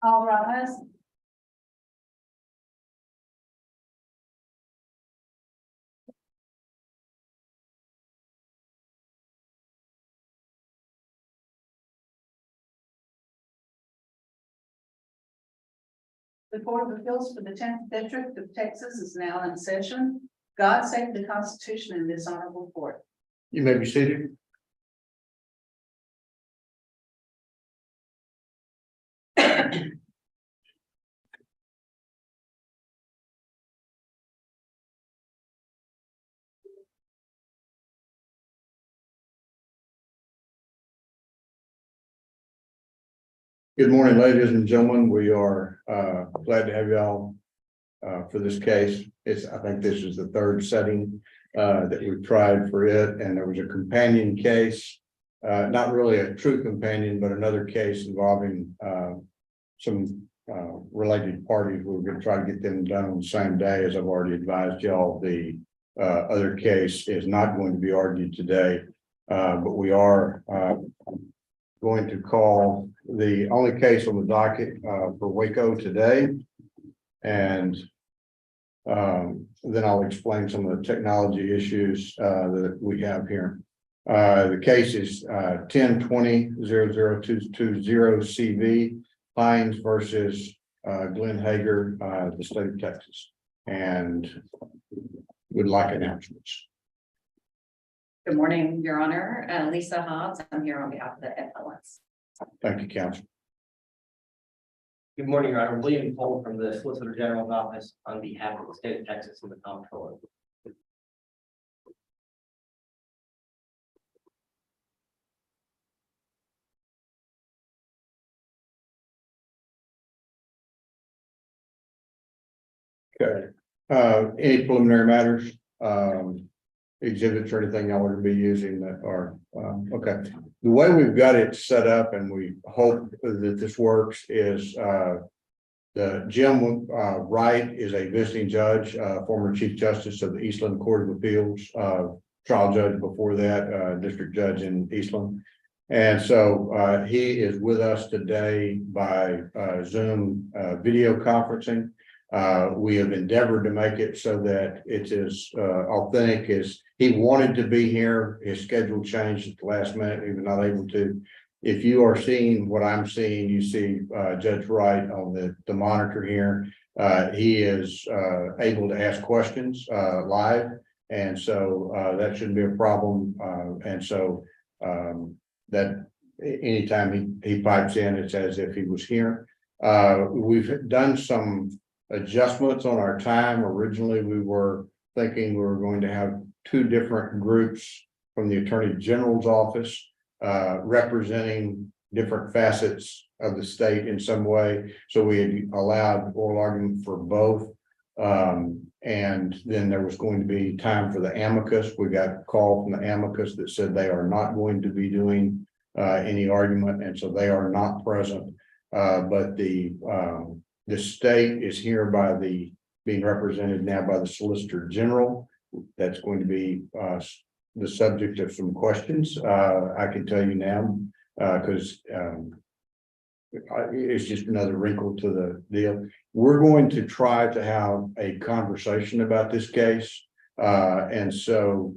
All rise. The Court of Appeals for the 10th District of Texas is now in session. God save the Constitution and this honorable court. You may be seated. Good morning, ladies and gentlemen. We are glad to have y'all for this case. I think this is the third setting that we've tried for it, and there was a companion case, not really a true companion, but another case involving some related parties. We were going to try to get them done on the same day. As I've already advised y'all, the other case is not going to be argued today, but we are going to call the only case on the docket for Waco today. And then I'll explain some of the technology issues that we have here. The case is 10-20-00220 Hines versus Glenn Hegar, the state of Texas, and would like announcements. Good morning, Your Honor. Lisa Hobbs. I'm here on behalf of the appellants. Thank you, counsel. Good morning, Your Honor. William Cole from the Solicitor General's Office on behalf of the state of Texas and the Comptroller. Okay. Any preliminary matters, exhibits or anything y'all are to be using that are okay. The way we've got it set up, and we hope that this works, is the Jim Wright is a visiting judge, former Chief Justice of the Eastland Court of Appeals, trial judge before that, district judge in Eastland. And so he is with us today by Zoom video conferencing. We have endeavored to make it so that it's as authentic as he wanted to be here. His schedule changed at the last minute. He was not able to. If you are seeing what I'm seeing, you see Judge Wright on the monitor here. He is able to ask questions live, and so that shouldn't be a problem. And so that anytime he pipes in, it's as if he was here. We've done some adjustments on our time. Originally, we were thinking we were going to have two different groups from the Attorney General's office representing different facets of the state in some way. So we had allowed oral argument for both. And then there was going to be time for the amicus. We got a call from the amicus that said they are not going to be doing any argument, and so they are not present. But the state is here by being represented now by the Solicitor General. That's going to be the subject of some questions. I can tell you now, because it's just another wrinkle to the deal. We're going to try to have a conversation about this case. And so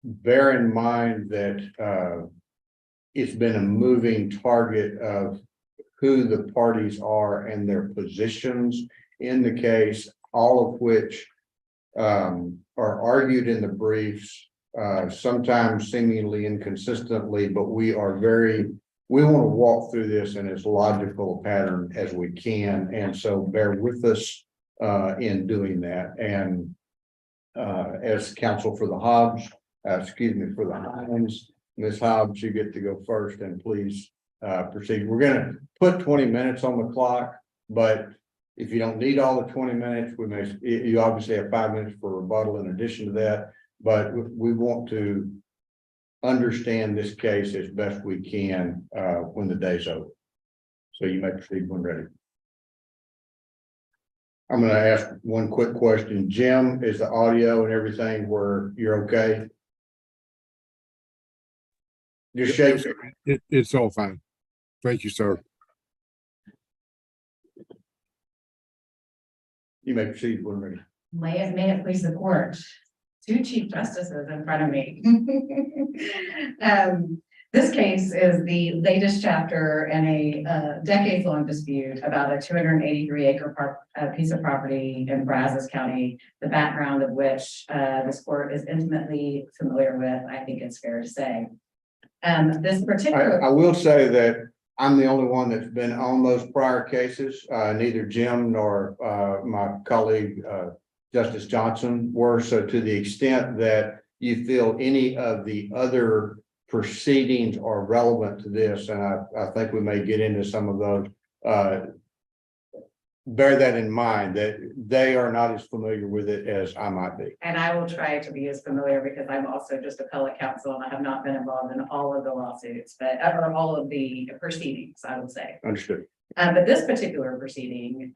bear in mind that it's been a moving target of who the parties are and their positions in the case, all of which are argued in the briefs, sometimes seemingly inconsistently, but we want to walk through this in as logical a pattern as we can. And so bear with us in doing that. And as counsel for the Hobbs, for the Hines, Ms. Hobbs, you get to go first, and please proceed. We're going to put 20 minutes on the clock, but if you don't need all the 20 minutes, you obviously have 5 minutes for rebuttal in addition to that, but we want to understand this case as best we can when the day's over. So you may proceed when ready. I'm going to ask one quick question. Jim, is the audio and everything where you're okay? Just shake. It's all fine. Thank you, sir. You may proceed when ready. May it please the court. Two chief justices in front of me. This case is the latest chapter in a decades-long dispute about a 283-acre piece of property in Brazos County, the background of which this court is intimately familiar with, I think it's fair to say. This particular. I will say that I'm the only one that's been on those prior cases. Neither Jim nor my colleague Justice Johnson were. So to the extent that you feel any of the other proceedings are relevant to this, and I think we may get into some of those, bear that in mind, that they are not as familiar with it as I might be. And I will try to be as familiar because I'm also just appellate counsel and I have not been involved in all of the lawsuits, or all of the proceedings, I would say. Understood. But this particular proceeding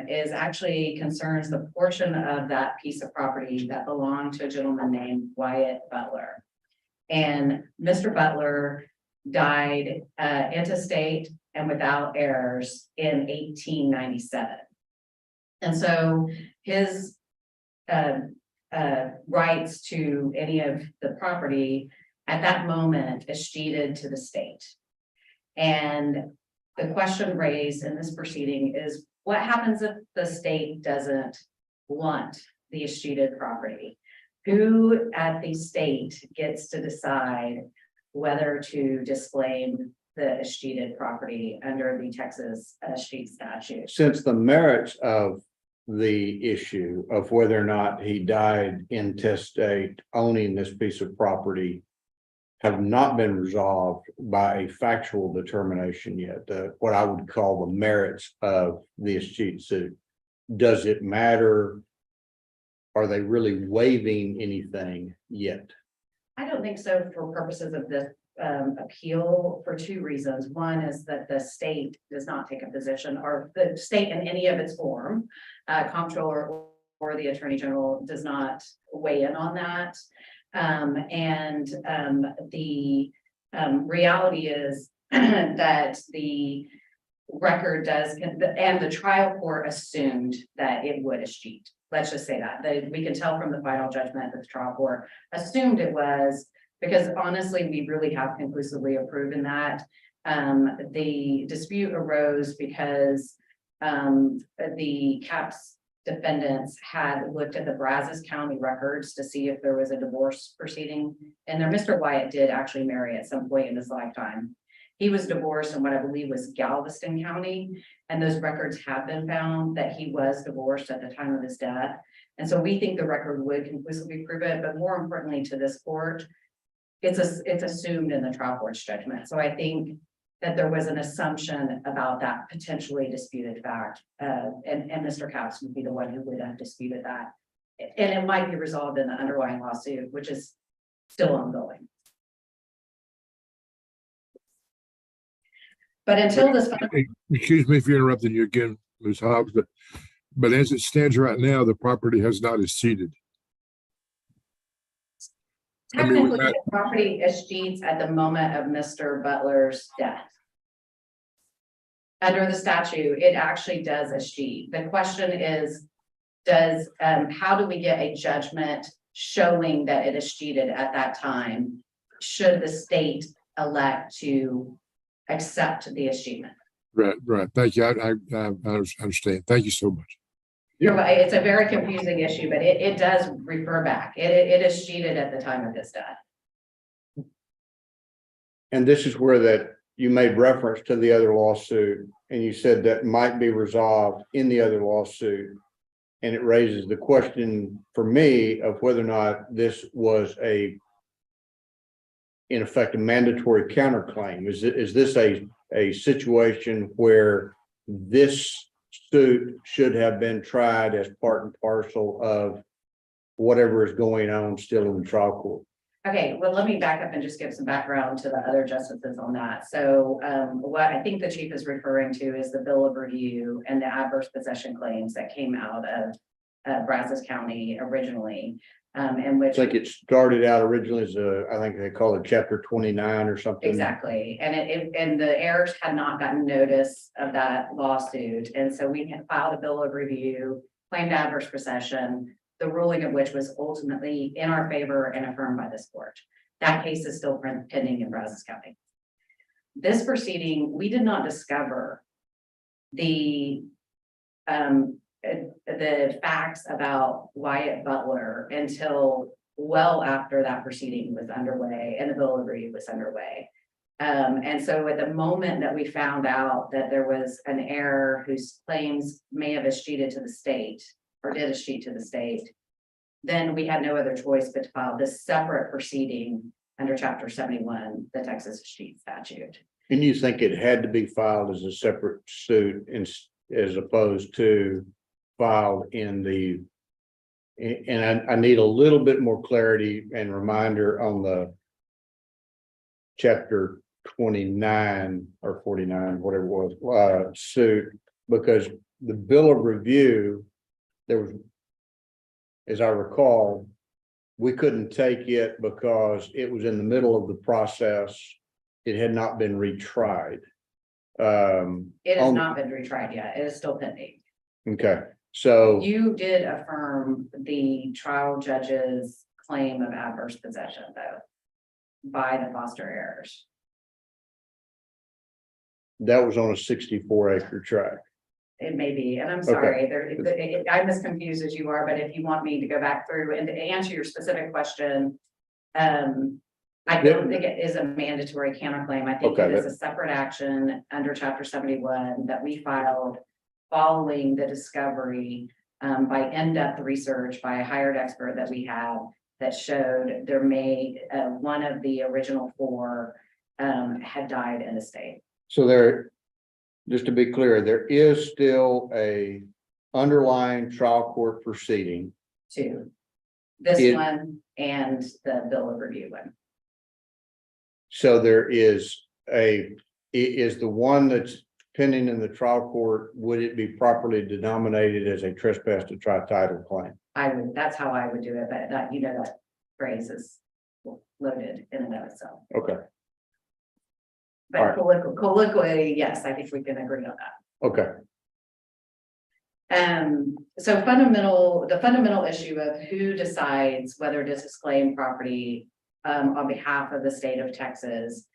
is actually concerns the portion of that piece of property that belonged to a gentleman named Wyatt Butler. And Mr. Butler died intestate and without heirs in 1897. And so his rights to any of the property at that moment escheated to the state. And the question raised in this proceeding is what happens if the state doesn't want the escheated property? Who at the state gets to decide whether to disclaim the escheated property under the Texas escheat statute? Since the merits of the issue of whether or not he died intestate owning this piece of property have not been resolved by a factual determination yet, what I would call the merits of the escheat suit. Does it matter? Are they really waiving anything yet? I don't think so for purposes of this appeal for two reasons. One is that the state does not take a position, or the state in any of its form, Comptroller or the Attorney General does not weigh in on that. The reality is that the record does, and the trial court assumed that it would escheat. Let's just say that we can tell from the final judgment that the trial court assumed it was, because honestly, we really have conclusively proven that. The dispute arose because the CAPS defendants had looked at the Brazos County records to see if there was a divorce proceeding, and Mr. Wyatt did actually marry at some point in his lifetime. He was divorced in what I believe was Galveston County, and those records have been found that he was divorced at the time of his death. And so we think the record would conclusively prove it, but more importantly to this court, it's assumed in the trial court's judgment. So I think that there was an assumption about that potentially disputed fact, and Mr. Capps would be the one who would have disputed that. And it might be resolved in the underlying lawsuit, which is still ongoing. But until this. Excuse me for interrupting you again, Ms. Hobbs, but as it stands right now, the property has not escheated. Technically, the property escheats at the moment of Mr. Butler's death. Under the statute, it actually does escheat. The question is, how do we get a judgment showing that it escheated at that time? Should the state elect to accept the escheatment? Right. Thank you. I understand. Thank you so much. You're right. It's a very confusing issue, but it does refer back. It escheated at the time of his death. And this is where that you made reference to the other lawsuit, and you said that might be resolved in the other lawsuit. And it raises the question for me of whether or not this was in effect, a mandatory counterclaim. Is this a situation where this suit should have been tried as part and parcel of whatever is going on still in the trial court? Okay, well, let me back up and just give some background to the other justices on that. So what I think the chief is referring to is the bill of review and the adverse possession claims that came out of Brazos County originally. In which I think it started out originally as I think they call it chapter 29 or something. Exactly. And the heirs had not gotten notice of that lawsuit. And so we had filed a bill of review claimed adverse possession, the ruling of which was ultimately in our favor and affirmed by this court. That case is still pending in Brazos County. This proceeding, we did not discover the facts about Wyatt Butler until well after that proceeding was underway and the bill of review was underway. And so at the moment that we found out that there was an heir whose claims may have escheated to the state or did escheat to the state, then we had no other choice but to file this separate proceeding under Chapter 71, the Texas escheat statute. And you think it had to be filed as a separate suit as opposed to filed in the, and I need a little bit more clarity and reminder on the Chapter 29 or 49, whatever it was, suit, because the bill of review, there was, as I recall, we couldn't take it because it was in the middle of the process. It had not been retried. It has not been retried yet. It is still pending. Okay, so You did affirm the trial judge's claim of adverse possession, though, by the foster heirs. that was on a 64-acre tract. It may be, and I'm sorry, I'm as confused as you are, but if you want me to go back through and to answer your specific question, I don't think it is a mandatory counterclaim. I think it is a separate action under Chapter 71 that we filed following the discovery by in-depth research by a hired expert that we have that showed there may one of the original four had died in the state. So there, just to be clear, there is still a underlying trial court proceeding. Two, this one and the bill of review one. So there is is the one that's pending in the trial court, would it be properly denominated as a trespass to try title claim? That's how I would do it, but that, that phrase is loaded in and of itself. Okay, But colloquially, yes, I think we can agree on that. okay. So the fundamental issue of who decides whether to disclaim property on behalf of the state of Texas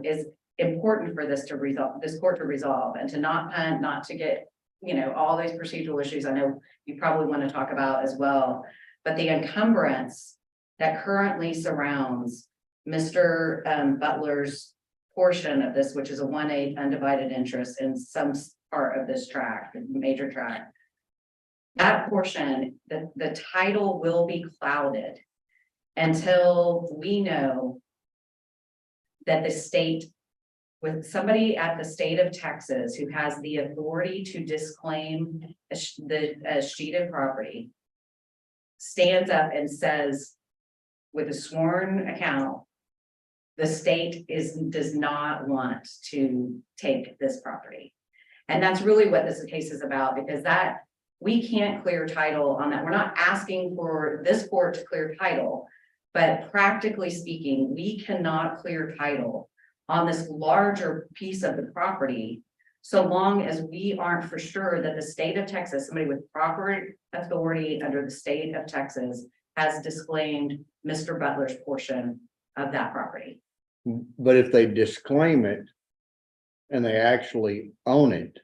is important for this court to resolve, and to not to get, all these procedural issues I know you probably want to talk about as well, but the encumbrance that currently surrounds Mr. Butler's portion of this, which is a 1/8 undivided interest in some part of this tract, major tract. That portion, the title will be clouded until we know that the state, with somebody at the state of Texas who has the authority to disclaim the escheated property, stands up and says with a sworn account, the state does not want to take this property. And that's really what this case is about, because we can't clear title on that. We're not asking for this court to clear title, but practically speaking, we cannot clear title on this larger piece of the property so long as we aren't for sure that the state of Texas, somebody with proper authority under the state of Texas, has disclaimed Mr. Butler's portion of that property. But if they disclaim it and they actually own it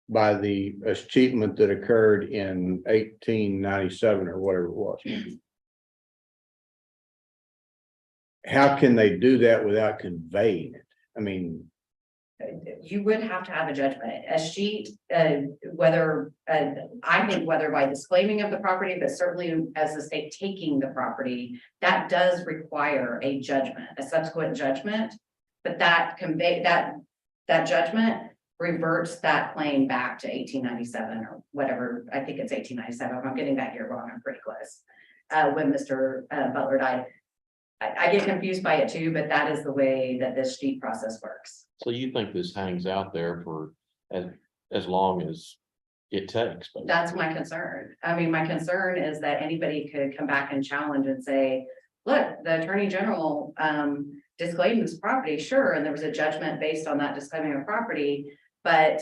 by the achievement that occurred in 1897 or whatever it was, how can they do that without conveying it? I mean, you would have to have a judgment, a sheet, whether by disclaiming of the property, but certainly as the state taking the property, that does require a judgment, a subsequent judgment. But that judgment reverts that claim back to 1897 or whatever. I think it's 1897. If I'm getting that year wrong, I'm pretty close. When Mr. Butler died. I get confused by it too, but that is the way that this sheet process works. So you think this hangs out there for as long as it takes? Basically. That's my concern. I mean, my concern is that anybody could come back and challenge and say, look, the Attorney General disclaimed this property, sure, and there was a judgment based on that disclaiming of property, but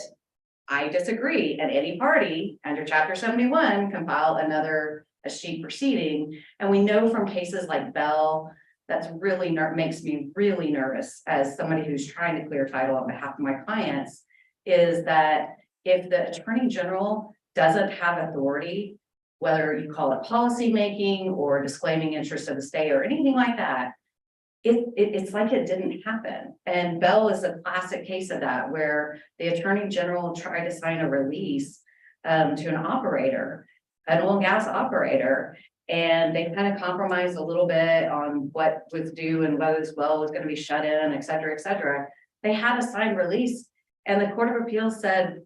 I disagree, and any party under chapter 71 can file another escheat proceeding. And we know from cases like Bell, that's really makes me really nervous as somebody who's trying to clear title on behalf of my clients, is that if the attorney general doesn't have authority, whether you call it policymaking or disclaiming interest of the state or anything like that, it's like it didn't happen. And Bell is a classic case of that, where the attorney general tried to sign a release to an operator, an oil and gas operator, and they kind of compromised a little bit on what was due and whether this well was going to be shut in, et cetera, et cetera. They had a signed release, and the Court of Appeals said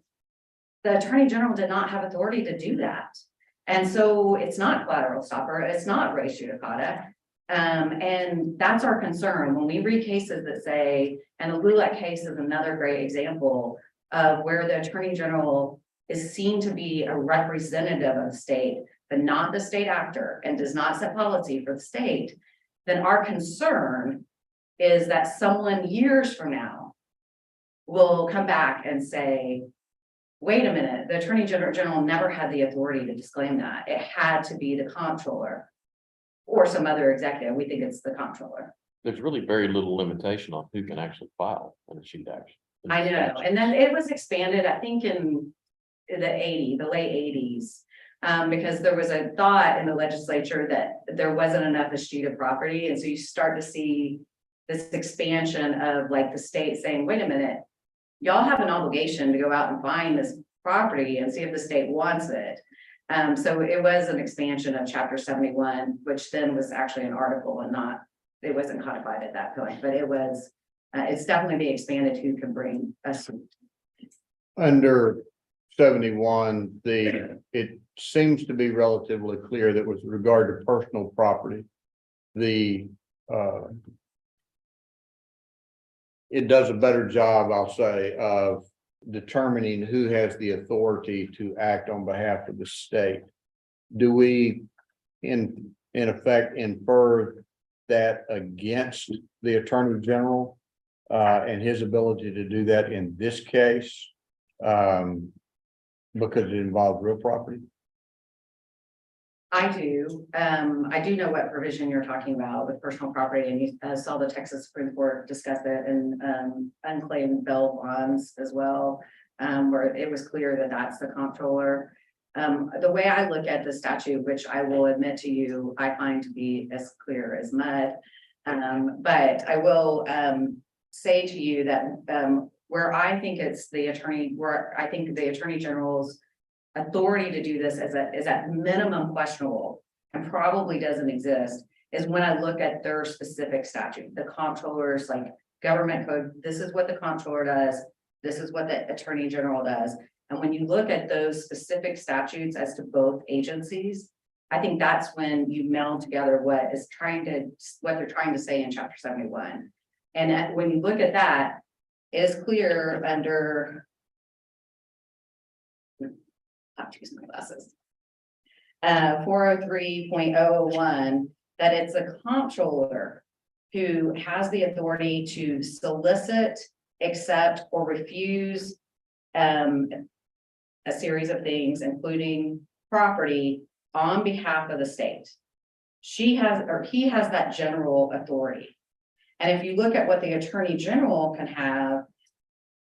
the attorney general did not have authority to do that. And so it's not collateral stopper, it's not res judicata. And that's our concern when we read cases that say, and the LULAC case is another great example of where the attorney general is seen to be a representative of the state, but not the state actor, and does not set policy for the state. Then our concern is that someone years from now will come back and say, wait a minute, the attorney general never had the authority to disclaim that. It had to be the comptroller or some other executive. We think it's the comptroller. There's really very little limitation on who can actually file an escheat action. I know, and then it was expanded, I think in the late 80s. Because there was a thought in the legislature that there wasn't enough escheat of property. And so you start to see this expansion of like the state saying, wait a minute, y'all have an obligation to go out and find this property and see if the state wants it. So it was an expansion of chapter 71, which then was actually an article and not, it wasn't codified at that point, but it was, it's definitely being expanded who can bring a suit. Under 71, it seems to be relatively clear that with regard to personal property, it does a better job, I'll say, of determining who has the authority to act on behalf of the state. Do we in effect infer that against the attorney general and his ability to do that in this case? Because it involved real property? I do know what provision you're talking about with personal property, and you saw the Texas Supreme Court discuss it in unclaimed bail bonds as well, where it was clear that that's the comptroller. The way I look at the statute, which I will admit to you, I find to be as clear as mud. But I will say to you that where I think it's the attorney, where I think the attorney general's authority to do this is at minimum questionable and probably doesn't exist, is when I look at their specific statute. The comptroller's like government code, this is what the comptroller does, this is what the attorney general does. And when you look at those specific statutes as to both agencies, I think that's when you meld together what they're trying to say in chapter 71. And when you look at that, it is clear under, I'll choose my glasses, 403.001, that it's a comptroller who has the authority to solicit, accept, or refuse a series of things, including property, on behalf of the state. He has that general authority. And if you look at what the attorney general can have,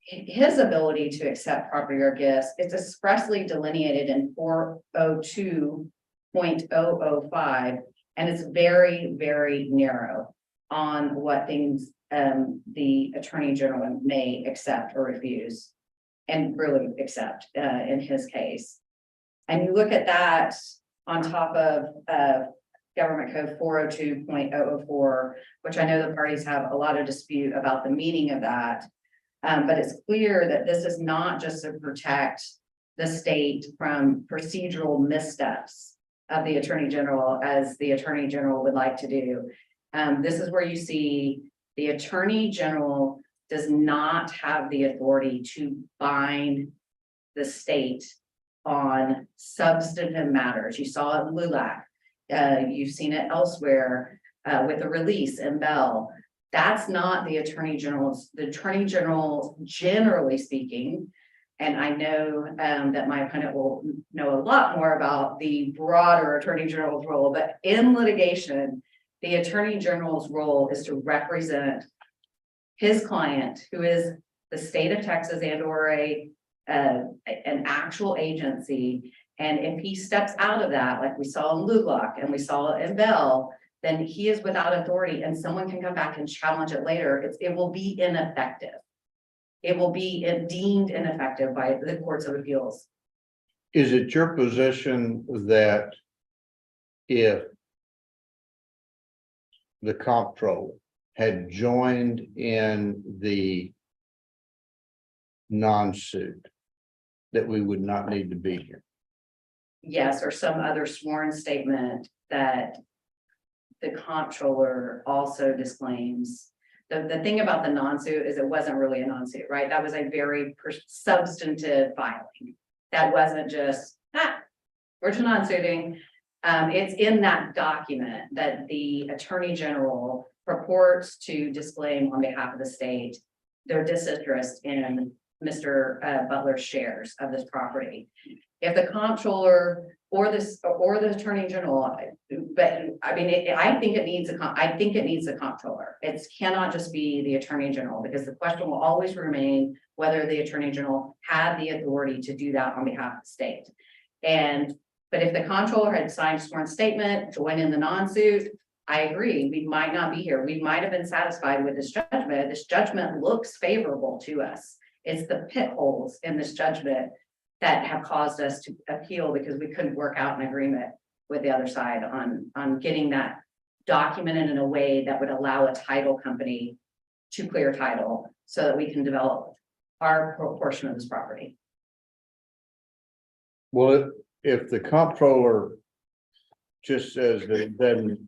his ability to accept property or gifts, it's expressly delineated in 402.005, and it's very, very narrow on what things the attorney general may accept or refuse, and really accept in his case. And you look at that on top of Government Code 402.004, which I know the parties have a lot of dispute about the meaning of that. But it's clear that this is not just to protect the state from procedural missteps of the attorney general, as the attorney general would like to do. This is where you see the attorney general does not have the authority to bind the state on substantive matters. You saw it in LULAC. You've seen it elsewhere with the release in Bell. That's not the attorney general's. The attorney general, generally speaking, And I know that my opponent will know a lot more about the broader Attorney General's role, but in litigation, the Attorney General's role is to represent his client, who is the state of Texas and or an actual agency. And if he steps out of that, like we saw in Lulock and we saw it in Bell, then he is without authority and someone can come back and challenge it later. It will be ineffective. It will be deemed ineffective by the courts of appeals. Is it your position that if the comptroller had joined in the non-suit, that we would not need to be here? Yes, or some other sworn statement that the comptroller also disclaims. The thing about the non-suit is it wasn't really a non-suit, right? That was a very substantive filing. That wasn't just, we're just non-suiting. It's in that document that the Attorney General purports to disclaim on behalf of the state their disinterest in Mr. Butler's shares of this property. If the comptroller or the Attorney General, but I mean, I think it needs a comptroller. It cannot just be the Attorney General, because the question will always remain whether the Attorney General had the authority to do that on behalf of the state. But if the comptroller had signed a sworn statement, joined in the non-suit, I agree, we might not be here. We might have been satisfied with this judgment. This judgment looks favorable to us. It's the pit holes in this judgment that have caused us to appeal, because we couldn't work out an agreement with the other side on getting that documented in a way that would allow a title company to clear title so that we can develop our portion of this property. Well, if the comptroller just says that then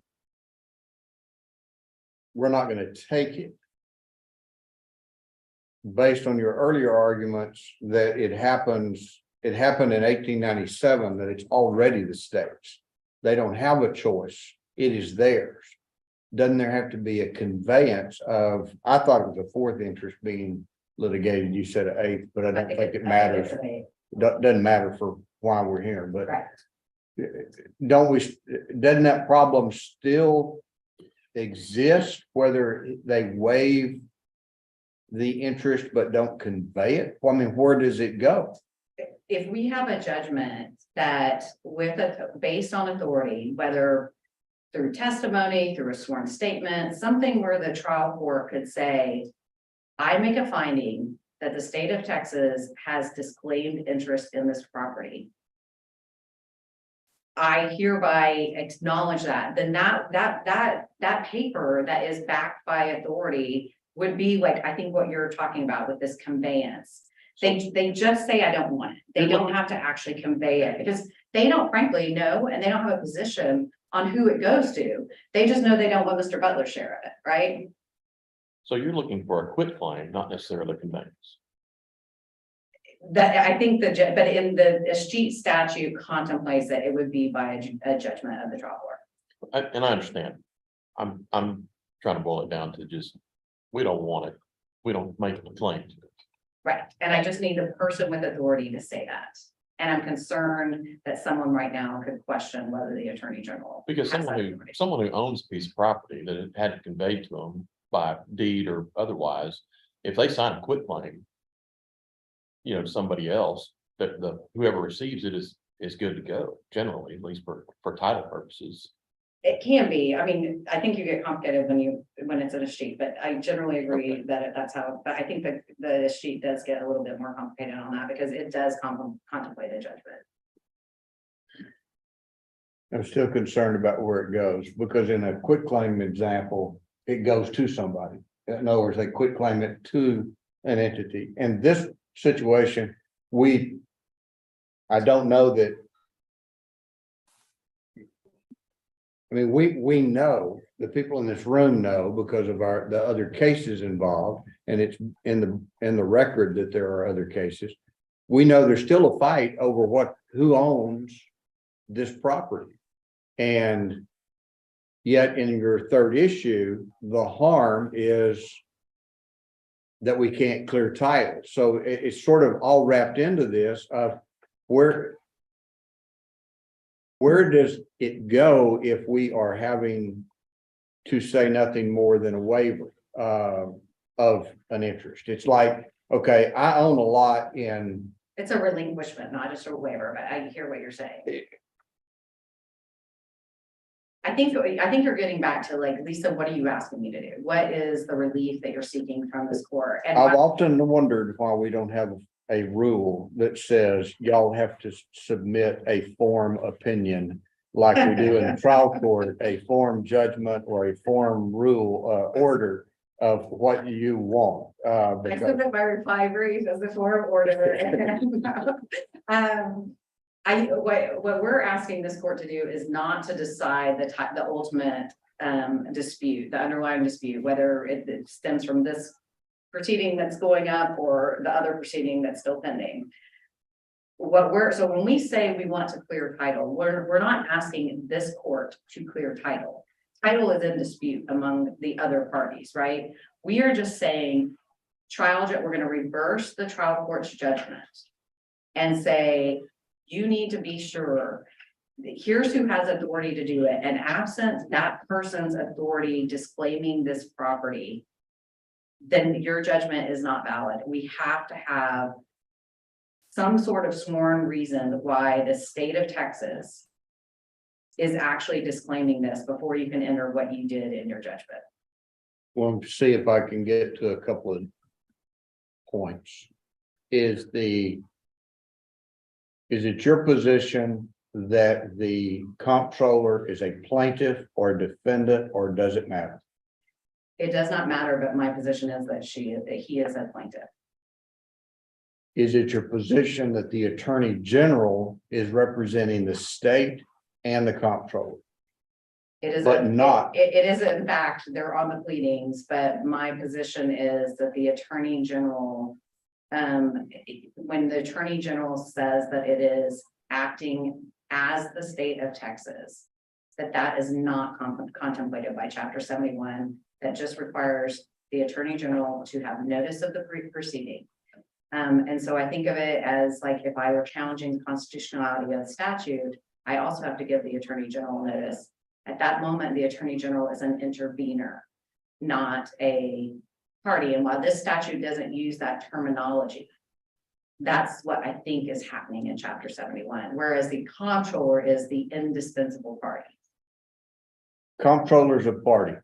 we're not going to take it, based on your earlier arguments that it happened in 1897, that it's already the state's. They don't have a choice. It is theirs. Doesn't there have to be a conveyance of, I thought it was a fourth interest being litigated. You said an eighth, but I don't think it matters. Doesn't matter for why we're here, but doesn't that problem still exist, whether they waive the interest but don't convey it? Well, I mean, where does it go? If we have a judgment that based on authority, whether through testimony, through a sworn statement, something where the trial court could say, I make a finding that the state of Texas has disclaimed interest in this property, I hereby acknowledge that, then that paper that is backed by authority would be like, I think what you're talking about with this conveyance. They just say, I don't want it. They don't have to actually convey it, because they don't frankly know, and they don't have a position on who it goes to. They just know they don't want Mr. Butler's share of it, right? So you're looking for a quit claim, not necessarily conveyance. That I think but in the escheat statute contemplates that it would be by a judgment of the trial court. And I understand. I'm trying to boil it down to just, we don't want it. We don't make a claim to it. Right, and I just need the person with authority to say that. And I'm concerned that someone right now could question whether the Attorney General. Because has someone that who authority. owns a piece of property that it had conveyed to them by deed or otherwise, if they sign a quit claim, to somebody else, that whoever receives it is good to go, generally, at least for title purposes. It can be. I mean, I think you get complicated when it's in a sheet, but I generally agree that that's how, but I think that the sheet does get a little bit more complicated on that, because it does contemplate a judgment. I'm still concerned about where it goes, because in a quit claim example, it goes to somebody. In other words, they quit claim it to an entity. In this situation, I don't know that. I mean, we know, the people in this room know, because of the other cases involved, and it's in the record that there are other cases. We know there's still a fight over who owns this property. And yet in your third issue, the harm is that we can't clear title. So it's sort of all wrapped into this of where does it go if we are having to say nothing more than a waiver of an interest? It's like, okay, I own a lot in. It's a relinquishment, not just a waiver, but I hear what you're saying. I think you're getting back to like, Lisa, what are you asking me to do? What is the relief that you're seeking from this court? And I've often wondered why we don't have a rule that says y'all have to submit a form opinion like we do in the trial court, a form judgment or a form rule order of what you want. I Because submit my reply brief as a form order. What we're asking this court to do is not to decide the ultimate dispute, the underlying dispute, whether it stems from this proceeding that's going up or the other proceeding that's still pending. So when we say we want to clear title, we're not asking this court to clear title. Title is in dispute among the other parties, right? We are just saying we're going to reverse the trial court's judgment and say, you need to be sure that here's who has authority to do it. And absent that person's authority disclaiming this property, then your judgment is not valid. We have to have some sort of sworn reason why the state of Texas is actually disclaiming this before you can enter what you did in your judgment. well, see if I can get to a couple of points. Is it your position that the comptroller is a plaintiff or a defendant, or does it matter? It does not matter, but my position is that he is a plaintiff. Is it your position that the attorney general is representing the state and the comptroller? It is, But not. it is in fact, they're on the pleadings, but my position is that the attorney general, when the attorney general says that it is acting as the state of Texas, that is not contemplated by Chapter 71, that just requires the attorney general to have notice of the proceeding. And so I think of it as like, if I were challenging the constitutionality of the statute, I also have to give the attorney general notice. At that moment, the attorney general is an intervener, not a party. And while this statute doesn't use that terminology, that's what I think is happening in Chapter 71, whereas the comptroller is the indispensable party. Comptroller's a party.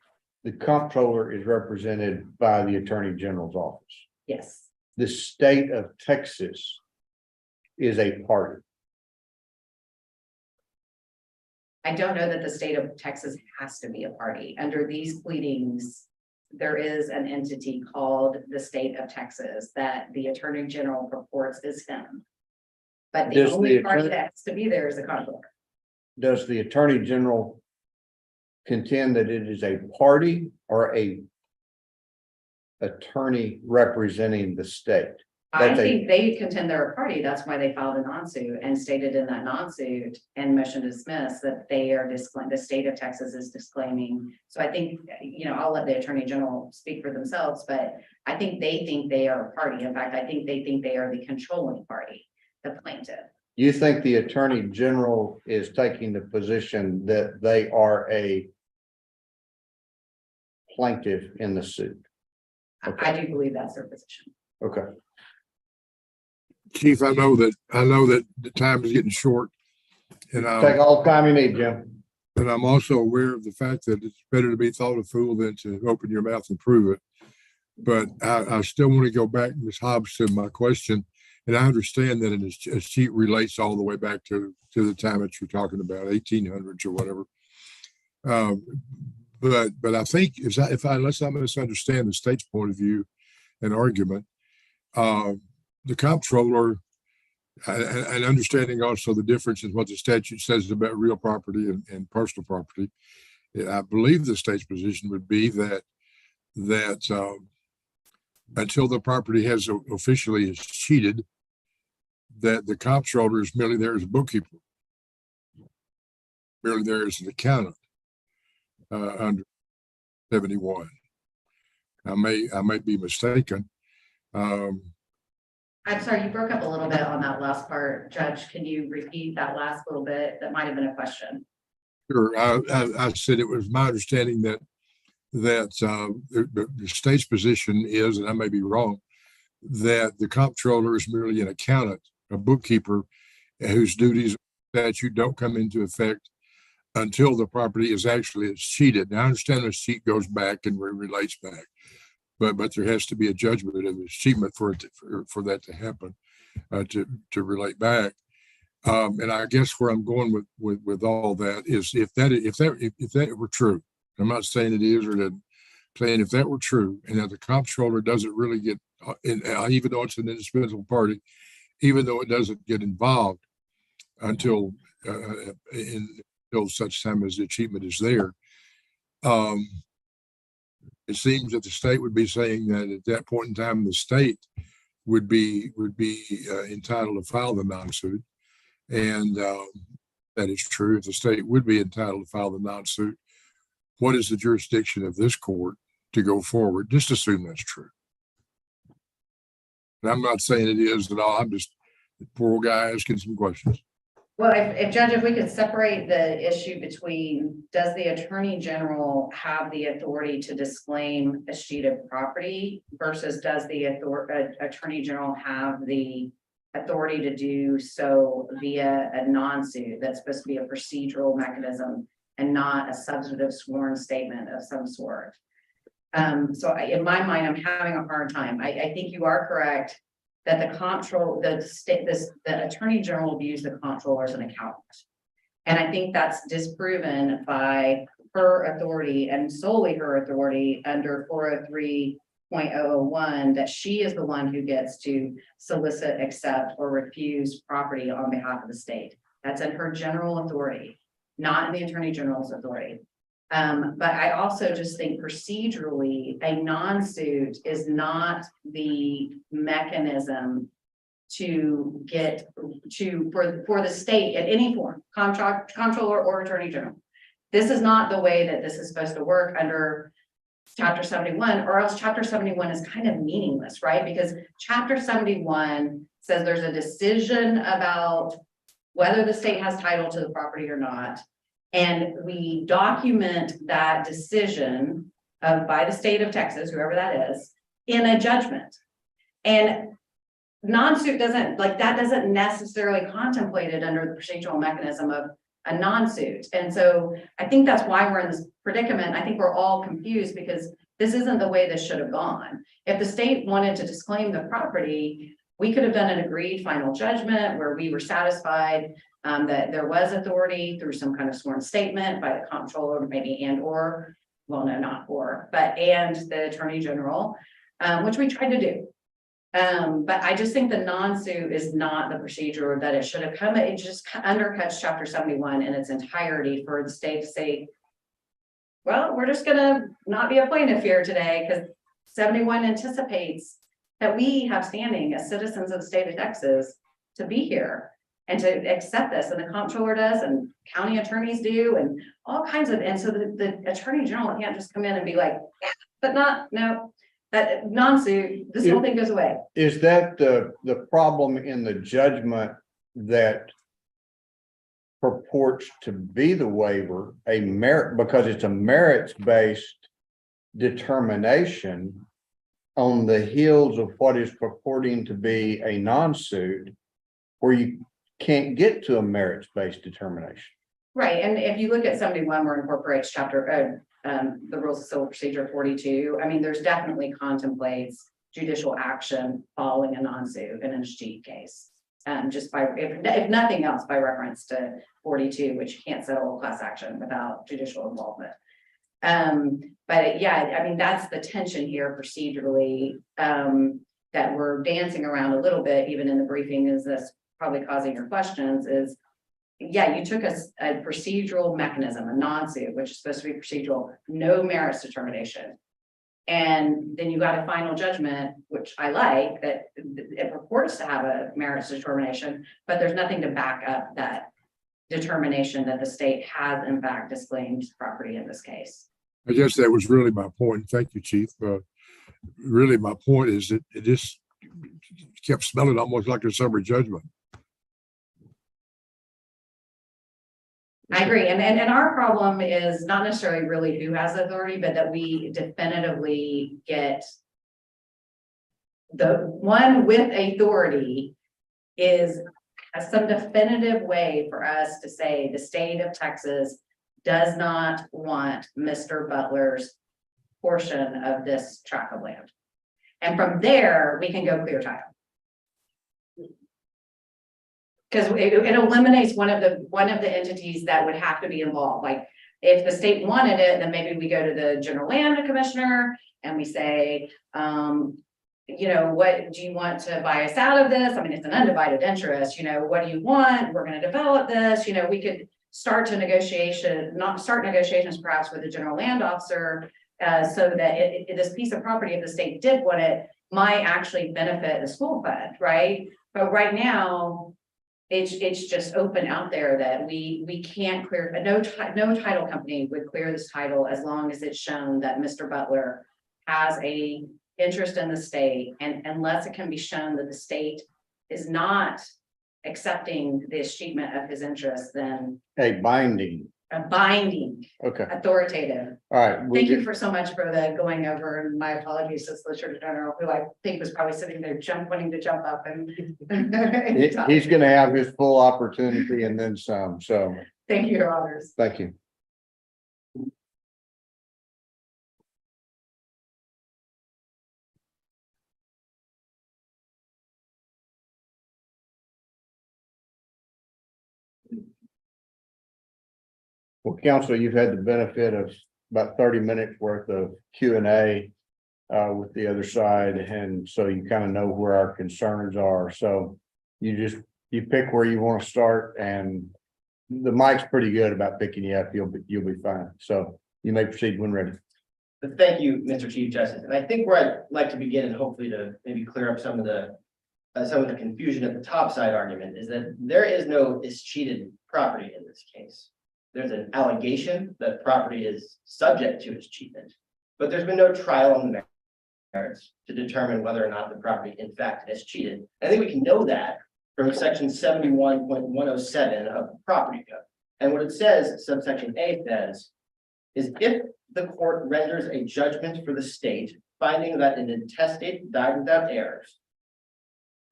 The comptroller is represented by the attorney general's office. Yes. The state of Texas is a party. I don't know that the state of Texas has to be a party. Under these pleadings, there is an entity called the state of Texas that the attorney general purports is him. But the Does only the party attorney- that has to be there is the comptroller. Does the attorney general contend that it is a party or a attorney representing the state? I That's think they contend they're a party. That's why they filed a non-suit and stated in that non-suit and motion to dismiss that they are the state of Texas is disclaiming. So I think, I'll let the attorney general speak for themselves, but I think they are a party. In fact, I think they think they are the controlling party, the plaintiff. You think the attorney general is taking the position that they are a plaintiff in the suit? I do believe that's their position. Okay. Chief, I know that the time is getting short. And Take all the time you need, Jim. but I'm also aware of the fact that it's better to be thought a fool than to open your mouth and prove it. But I still want to go back, Ms. Hobbs, to my question. And I understand that a sheet relates all the way back to the time that you're talking about, 1800s or whatever. But I think unless I misunderstand the state's point of view and argument, the comptroller and understanding also the difference in what the statute says about real property and personal property, I believe the state's position would be that until the property has officially is cheated, that the comptroller is merely there as a bookkeeper, merely there as an accountant under 71. I may be mistaken, I'm sorry, you broke up a little bit on that last part, Judge. Can you repeat that last little bit? That might have been a question. Sure. I said it was my understanding that the state's position is, and I may be wrong, that the comptroller is merely an accountant, a bookkeeper, whose duties that you don't come into effect until the property is actually escheated. Now, I understand the sheet goes back and relates back, but there has to be a judgment of achievement for it for that to happen, to relate back. And I guess where I'm going with all that is if that were true, I'm not saying it is or that, saying if that were true, and that the comptroller doesn't really get, even though it's an indispensable party, even though it doesn't get involved until until such time as the achievement is there. It seems that the state would be saying that at that point in time, the state would be entitled to file the non-suit. And that is true. If the state would be entitled to file the non-suit, what is the jurisdiction of this court to go forward? Just assume that's true. And I'm not saying it is at all. I'm just the poor guy asking some questions. Well, if Judge, if we could separate the issue between, does the Attorney General have the authority to disclaim escheated property versus does the Attorney General have the authority to do so via a non-suit that's supposed to be a procedural mechanism and not a substantive sworn statement of some sort? So in my mind, I'm having a hard time. I think you are correct that the Attorney General views the comptroller as an accountant. And I think that's disproven by her authority and solely her authority under 403.001, that she is the one who gets to solicit, accept, or refuse property on behalf of the state. That's in her general authority, not in the Attorney General's authority. But I also just think procedurally, a non-suit is not the mechanism to get for the state in any form, comptroller or Attorney General. This is not the way that this is supposed to work under Chapter 71, or else Chapter 71 is kind of meaningless, right? Because Chapter 71 says there's a decision about whether the state has title to the property or not. And we document that decision by the state of Texas, whoever that is, in a judgment. And non-suit doesn't necessarily contemplate it under the procedural mechanism of a non-suit. And so I think that's why we're in this predicament. I think we're all confused because this isn't the way this should have gone. If the state wanted to disclaim the property, we could have done an agreed final judgment where we were satisfied that there was authority through some kind of sworn statement by the comptroller, maybe and the Attorney General, which we tried to do. But I just think the non-suit is not the procedure that it should have come. It just undercuts Chapter 71 in its entirety for the state to say, well, we're just gonna not be a plaintiff here today because 71 anticipates that we have standing as citizens of the state of Texas to be here and to accept this, and the comptroller does, and county attorneys do, and all kinds of, and so the Attorney General can't just come in and be like, yeah, but no, that non-suit, this whole thing goes away. Is that the problem in the judgment that purports to be the waiver, a merit, because it's a merits-based determination on the heels of what is purporting to be a non-suit, where you can't get to a merits-based determination? Right, and if you look at 71, where it incorporates the Rules of Civil Procedure 42, I mean, there's definitely contemplates judicial action following a non-suit in a escheat case. Just by, if nothing else, by reference to 42, which you can't settle a class action without judicial involvement. But yeah, I mean, that's the tension here procedurally, that we're dancing around a little bit, even in the briefing, is this probably causing your questions is, yeah, you took a procedural mechanism, a non-suit, which is supposed to be procedural, no merits determination. And then you got a final judgment, which I like, that it purports to have a merits determination, but there's nothing to back up that determination that the state has in fact disclaimed property in this case. I guess that was really my point. Thank you, Chief. Really, my point is that kept smelling almost like a summary judgment. I agree. And our problem is not necessarily really who has authority, but that we definitively get the one with authority is some definitive way for us to say the state of Texas does not want Mr. Butler's portion of this tract of land. And from there, we can go clear title. Because it eliminates one of the entities that would have to be involved. Like if the state wanted it, then maybe we go to the general land commissioner and we say, you know, what do you want to buy us out of this? I mean, it's an undivided interest, you know, what do you want? We're going to develop this, you know, we could start negotiations perhaps with the general land officer, so that this piece of property, if the state did want it, might actually benefit the school fund, right? But right now, it's just open out there that we can't clear, no title company would clear this title as long as it's shown that Mr. Butler has a interest in the state, and unless it can be shown that the state is not accepting the achievement of his interest, then A binding, a binding, okay, authoritative. all right. Thank you for so much for the going over, and my apologies to Solicitor General, who I think was probably sitting there wanting to jump up and. He's gonna have his full opportunity and then some, so, Thank you, Your Honors. thank you. Well, counsel, you've had the benefit of about 30 minutes worth of Q&A with the other side, and so you kind of know where our concerns are. So you pick where you want to start, and the mic's pretty good about picking you up. You'll be fine. So you may proceed when ready. Thank you, Mr. Chief Justice. And I think where I'd like to begin, and hopefully to maybe clear up some of the confusion at the top side argument, is that there is no escheated property in this case. There's an allegation that property is subject to escheatment, but there's been no trial on the merits to determine whether or not the property in fact is cheated. I think we can know that from section 71.107 of the property code. And what it says, subsection A says, is if the court renders a judgment for the state, finding that an intestate died without heirs,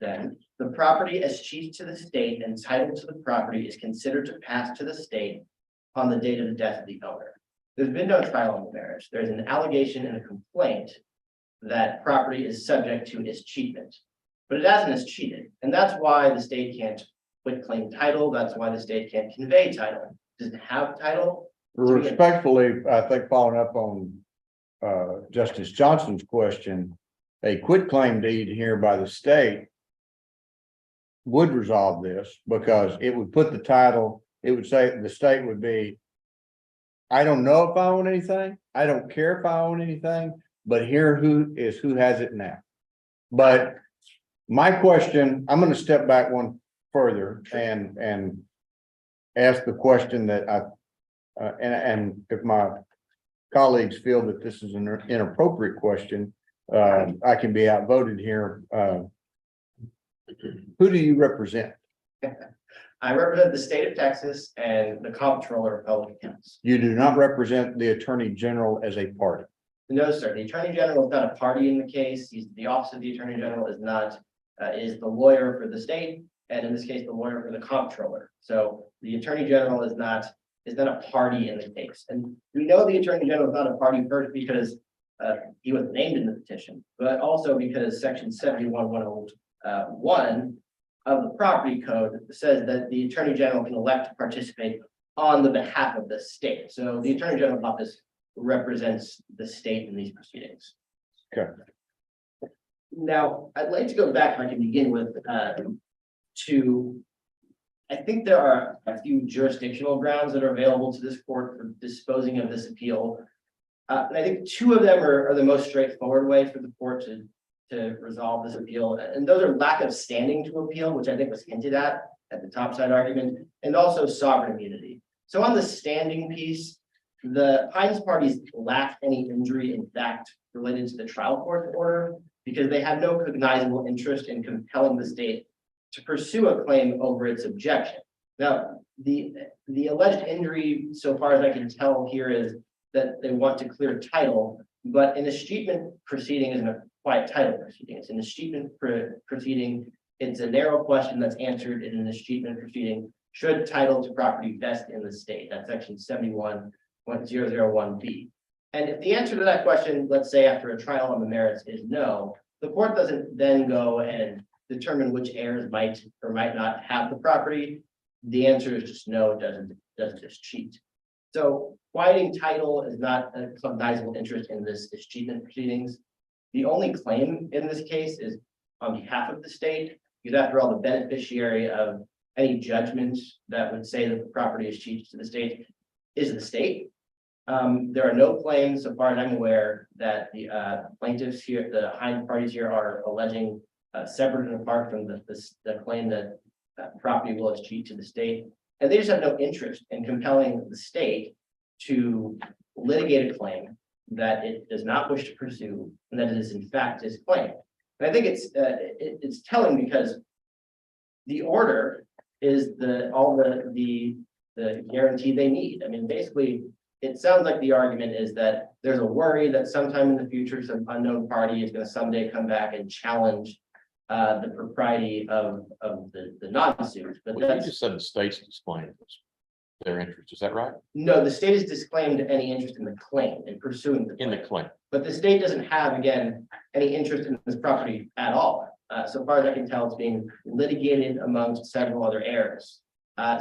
then the property escheated to the state and title to the property is considered to pass to the state on the date of the death of the owner. There's been no trial on the merits. There's an allegation and a complaint that property is subject to escheatment, but it hasn't escheated. And that's why the state can't quit claim title. That's why the state can't convey title. It doesn't have title. Respectfully, I think following up on Justice Johnson's question, a quitclaim deed here by the state would resolve this, because it would put the title, it would say the state would be, I don't know if I own anything, I don't care if I own anything, but here who has it now. But my question, I'm going to step back one further and ask the question that and if my colleagues feel that this is an inappropriate question, I can be outvoted here. Who do you represent? I represent the state of Texas and the Comptroller of Public Accounts. You do not represent the Attorney General as a party. No, sir. The Attorney General is not a party in the case. The Office of the Attorney General is not, is the lawyer for the state, and in this case, the lawyer for the Comptroller. So the Attorney General is not a party in the case. And we know the Attorney General is not a party first because he was named in the petition, but also because section 71.101 of the property code says that the Attorney General can elect to participate on the behalf of the state. So the Attorney General's office represents the state in these proceedings. Okay. Now, I'd like to go back, if I can begin with, I think there are a few jurisdictional grounds that are available to this court for disposing of this appeal. And I think two of them are the most straightforward way for the court to resolve this appeal. And those are lack of standing to appeal, which I think was hinted at the top side argument, and also sovereign immunity. So on the standing piece, the Hines parties lack any injury in fact related to the trial court order, because they have no cognizable interest in compelling the state to pursue a claim over its objection. Now, the alleged injury, so far as I can tell here, is that they want to clear title, but an escheatment proceeding isn't a quiet title proceeding. It's an escheatment proceeding. It's a narrow question that's answered in an escheatment proceeding. Should title to property vest in the state? That's section 71.001B. And if the answer to that question, let's say after a trial on the merits, is no, the court doesn't then go and determine which heirs might or might not have the property. The answer is just no, it doesn't just cheat. So quieting title is not a cognizable interest in this escheatment proceedings. The only claim in this case is on behalf of the state, because after all, the beneficiary of any judgments that would say that the property is cheated to the state is the state. There are no claims, so far as I'm aware, that the plaintiffs here, the Hines parties here, are alleging separate and apart from the claim that property will escheat to the state. And they just have no interest in compelling the state to litigate a claim that it does not wish to pursue, and that it is in fact its claim. And I think it's telling, because the order is all the guarantee they need. I mean, basically, it sounds like the argument is that there's a worry that sometime in the future, some unknown party is going to someday come back and challenge the propriety of the non-suit. But Well, you just said the state's disclaimed their interest. Is that right? no, the state has disclaimed any interest in the claim, in pursuing the In claim. the claim. But the state doesn't have, again, any interest in this property at all. So far as I can tell, it's being litigated amongst several other heirs.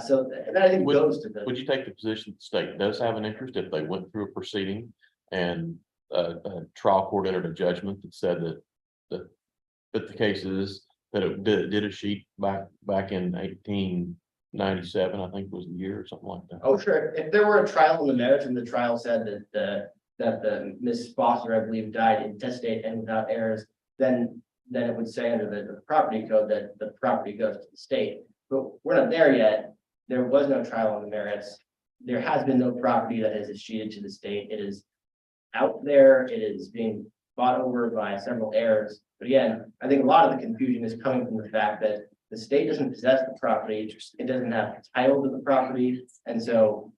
So that I think goes to the. Would you take the position the state does have an interest if they went through a proceeding and a trial court entered a judgment that said that the case is that it did a sheet back in 1897, I think was the year or something like that? Oh, sure. If there were a trial on the merits and the trial said that the Miss Foster, I believe, died intestate and without heirs, then it would say under the property code that the property goes to the state. But we're not there yet. There was no trial on the merits. There has been no property that is escheated to the state. It is out there. It is being fought over by several heirs. But again, I think a lot of the confusion is coming from the fact that the state doesn't possess the property. It doesn't have title to the property. And so.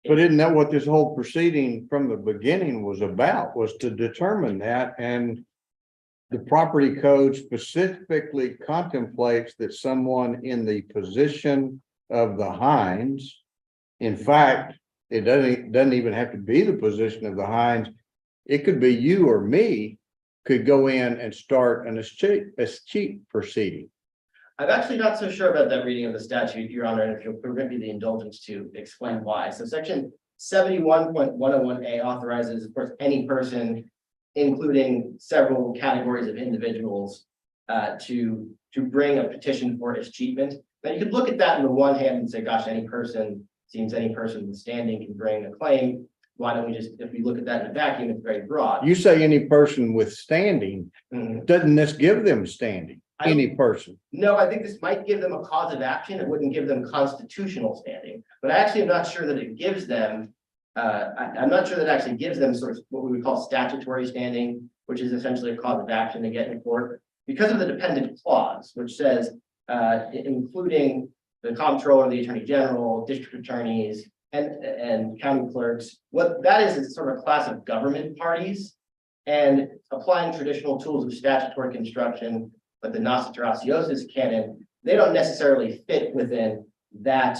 But isn't that what this whole proceeding from the beginning was about, was to determine that? And the property code specifically contemplates that someone in the position of the Hines, in fact, it doesn't even have to be the position of the Hines. It could be you or me could go in and start an escheat proceeding. I'm actually not so sure about that reading of the statute, Your Honor, and if you'll permit me the indulgence to explain why. So section 71.101A authorizes, of course, any person, including several categories of individuals, to bring a petition for escheatment. Now you could look at that on the one hand and say, gosh, any person with standing can bring a claim. Why don't we just, if we look at that in a vacuum, it's very broad. You say any person with standing, Mhm. doesn't this give them standing? Any person? No, I think this might give them a cause of action. It wouldn't give them constitutional standing, but I actually am not sure that it gives them. I'm not sure that it actually gives them sort of what we would call statutory standing, which is essentially a cause of action to get in court, because of the dependent clause, which says, including the comptroller, the attorney general, district attorneys, and county clerks. What that is sort of a class of government parties, and applying traditional tools of statutory construction, like the nasa terrasiosis canon, they don't necessarily fit within that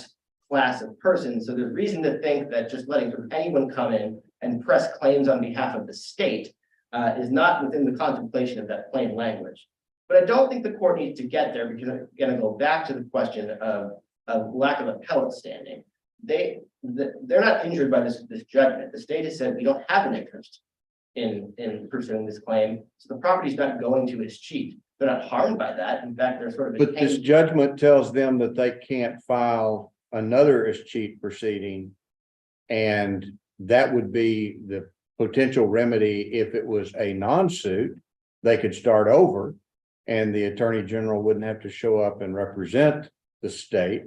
class of persons. So there's reason to think that just letting sort of anyone come in and press claims on behalf of the state is not within the contemplation of that plain language. But I don't think the court needs to get there, because I'm going to go back to the question of lack of appellate standing. They're not injured by this judgment. The state has said we don't have an interest in pursuing this claim, so the property is not going to escheat. They're not harmed by that. In fact, they're sort of. But this judgment tells them that they can't file another escheat proceeding. And that would be the potential remedy if it was a non-suit. They could start over and the attorney general wouldn't have to show up and represent the state.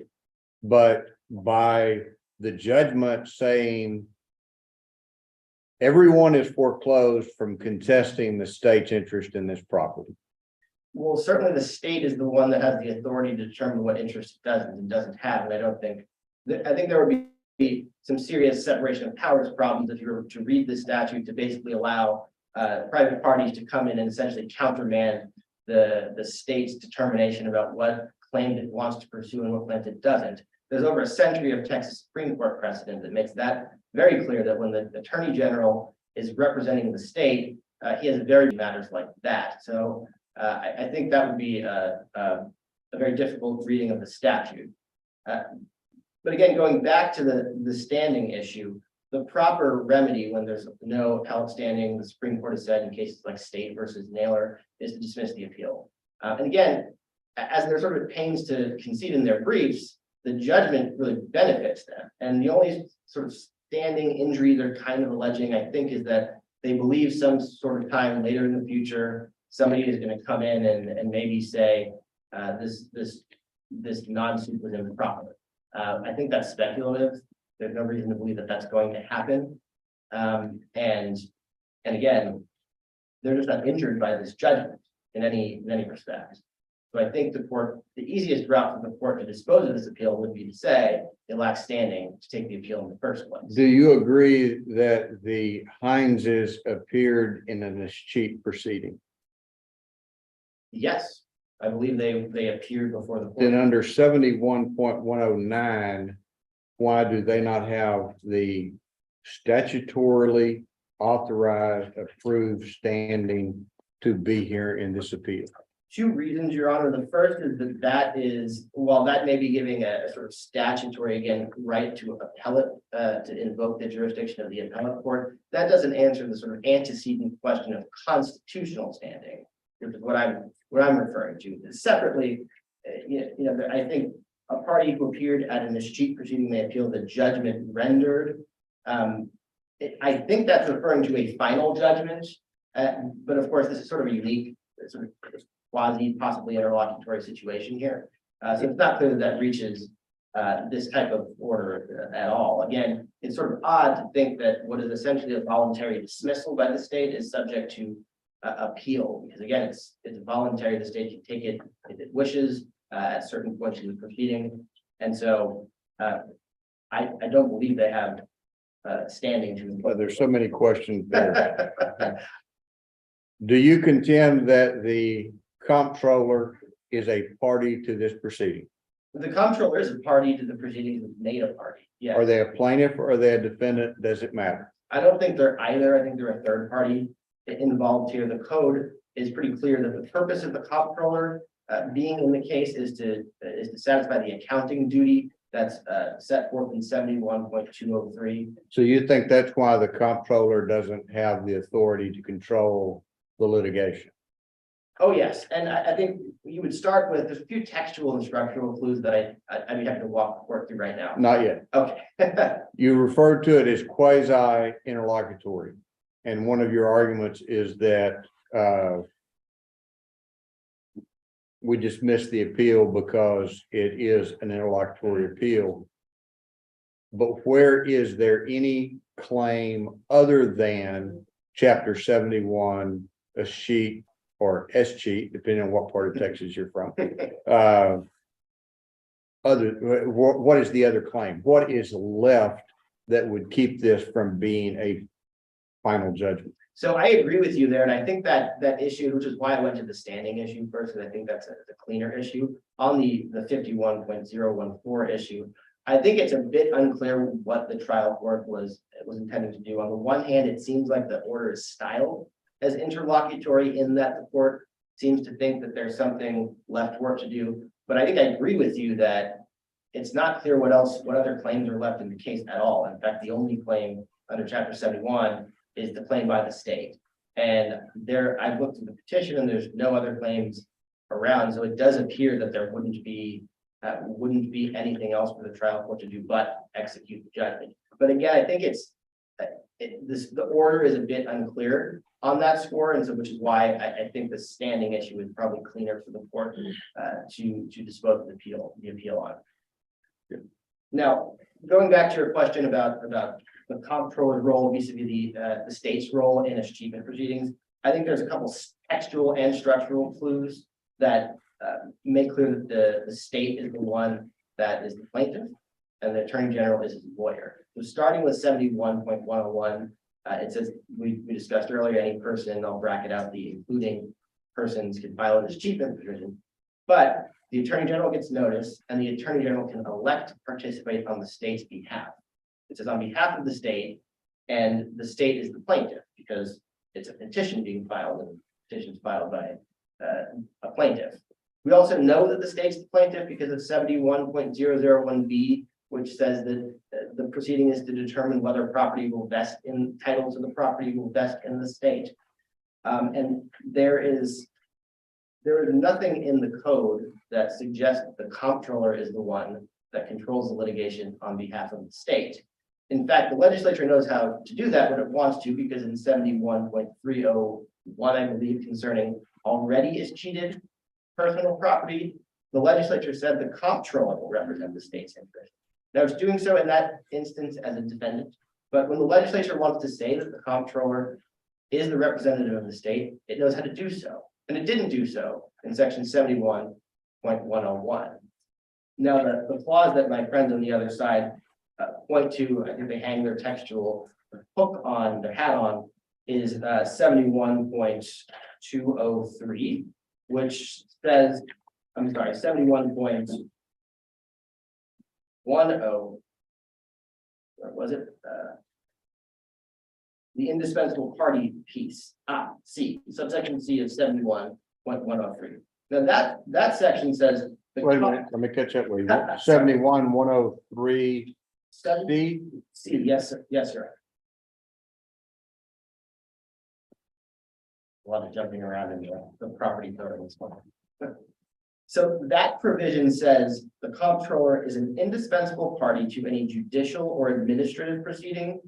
But by the judgment saying everyone is foreclosed from contesting the state's interest in this property. Well, certainly the state is the one that has the authority to determine what interest it does and doesn't have, and I don't think, I think there would be some serious separation of powers problems if you were to read the statute to basically allow private parties to come in and essentially countermand the state's determination about what claim it wants to pursue and what claims it doesn't. There's over a century of Texas Supreme Court precedent that makes that very clear, that when the Attorney General is representing the state, he has very matters like that. So I think that would be a very difficult reading of the statute. But again, going back to the standing issue, the proper remedy when there's no appellate standing, the Supreme Court has said in cases like State versus Naylor, is to dismiss the appeal. And again, as they're sort of pains to concede in their briefs, the judgment really benefits them. And the only sort of standing injury they're kind of alleging, I think, is that they believe some sort of time later in the future, somebody is going to come in and maybe say this non-suit was improper. I think that's speculative. There's no reason to believe that that's going to happen. And again, they're just not injured by this judgment in any respect. So I think the easiest route for the court to dispose of this appeal would be to say it lacks standing to take the appeal in the first place. Do you agree that the Hineses appeared in an escheat proceeding? Yes, I believe they appeared before the court. Then under 71.109, why do they not have the statutorily authorized, approved standing to be here in this appeal? Two reasons, Your Honor. The first is that is, while that may be giving a sort of statutory, again, right to appellate, to invoke the jurisdiction of the appellate court, that doesn't answer the sort of antecedent question of constitutional standing, which is what I'm referring to. Separately, I think a party who appeared at an escheat proceeding may appeal the judgment rendered. I think that's referring to a final judgment, but of course, this is sort of a unique, sort of quasi, possibly interlocutory situation here. So it's not clear that reaches this type of order at all. Again, it's sort of odd to think that what is essentially a voluntary dismissal by the state is subject to appeal, because again, it's voluntary. The state can take it if it wishes at certain points in the proceeding. And so I don't believe they have standing to. Well, there's so many questions there. Do you contend that the Comptroller is a party to this proceeding? The Comptroller is a party to the proceedings of native party. Yes. Are they a plaintiff or are they a defendant? Does it matter? I don't think they're either. I think they're a third party involved here. The code is pretty clear that the purpose of the Comptroller being in the case is to satisfy the accounting duty that's set forth in 71.203. So you think that's why the Comptroller doesn't have the authority to control the litigation? Oh, yes. And I think you would start with, there's a few textual and structural clues that I'd be happy to walk the court through right now. Not yet. Okay. You referred to it as quasi interlocutory. And one of your arguments is that we dismiss the appeal because it is an interlocutory appeal. But where is there any claim other than Chapter 71, a sheet or escheat, depending on what part of Texas you're from? What is the other claim? What is left that would keep this from being a final judgment? So I agree with you there, and I think that issue, which is why I went to the standing issue first, because I think that's a cleaner issue. On the 51.014 issue, I think it's a bit unclear what the trial court was intending to do. On the one hand, it seems like the order is styled as interlocutory in that the court seems to think that there's something left work to do. But I think I agree with you that it's not clear what other claims are left in the case at all. In fact, the only claim under Chapter 71 is the claim by the state. And I've looked at the petition and there's no other claims around. So it does appear that there wouldn't be anything else for the trial court to do but execute the judgment. But again, I think the order is a bit unclear on that score, and so which is why I think the standing issue is probably cleaner for the court to dispose of the appeal on. Now, going back to your question about the comptroller's role vis-a-vis the state's role in achievement proceedings. I think there's a couple textual and structural clues that make clear that the state is the one that is the plaintiff and the attorney general is his lawyer. So starting with 71.101, it says, we discussed earlier, any person, I'll bracket out the including persons can file an achievement provision. But the attorney general gets notice and the attorney general can elect to participate on the state's behalf. It says on behalf of the state, and the state is the plaintiff because it's a petition being filed and petitions filed by a plaintiff. We also know that the state's the plaintiff because of 71.001B, which says that the proceeding is to determine whether property will vest in title to the property will vest in the state. And there is nothing in the code that suggests that the comptroller is the one that controls the litigation on behalf of the state. In fact, the legislature knows how to do that when it wants to, because in 71.301, I believe, concerning already escheated personal property, the legislature said the comptroller will represent the state's interest. Now, it's doing so in that instance as a defendant, but when the legislature wants to say that the comptroller is the representative of the state, it knows how to do so. And it didn't do so in section 71.101. Now, the clause that my friends on the other side point to, I think they hang their textual hook on, their hat on, is 71.203, which says, I'm sorry, 71.10, where was it? The indispensable party piece, C, subsection C of 71.103. Now that section says. Wait a minute, let me catch up with you. 71.103 D. C, yes, sir. Yes, sir. A lot of jumping around in the property code in this one. So that provision says the comptroller is an indispensable party to any judicial or administrative proceeding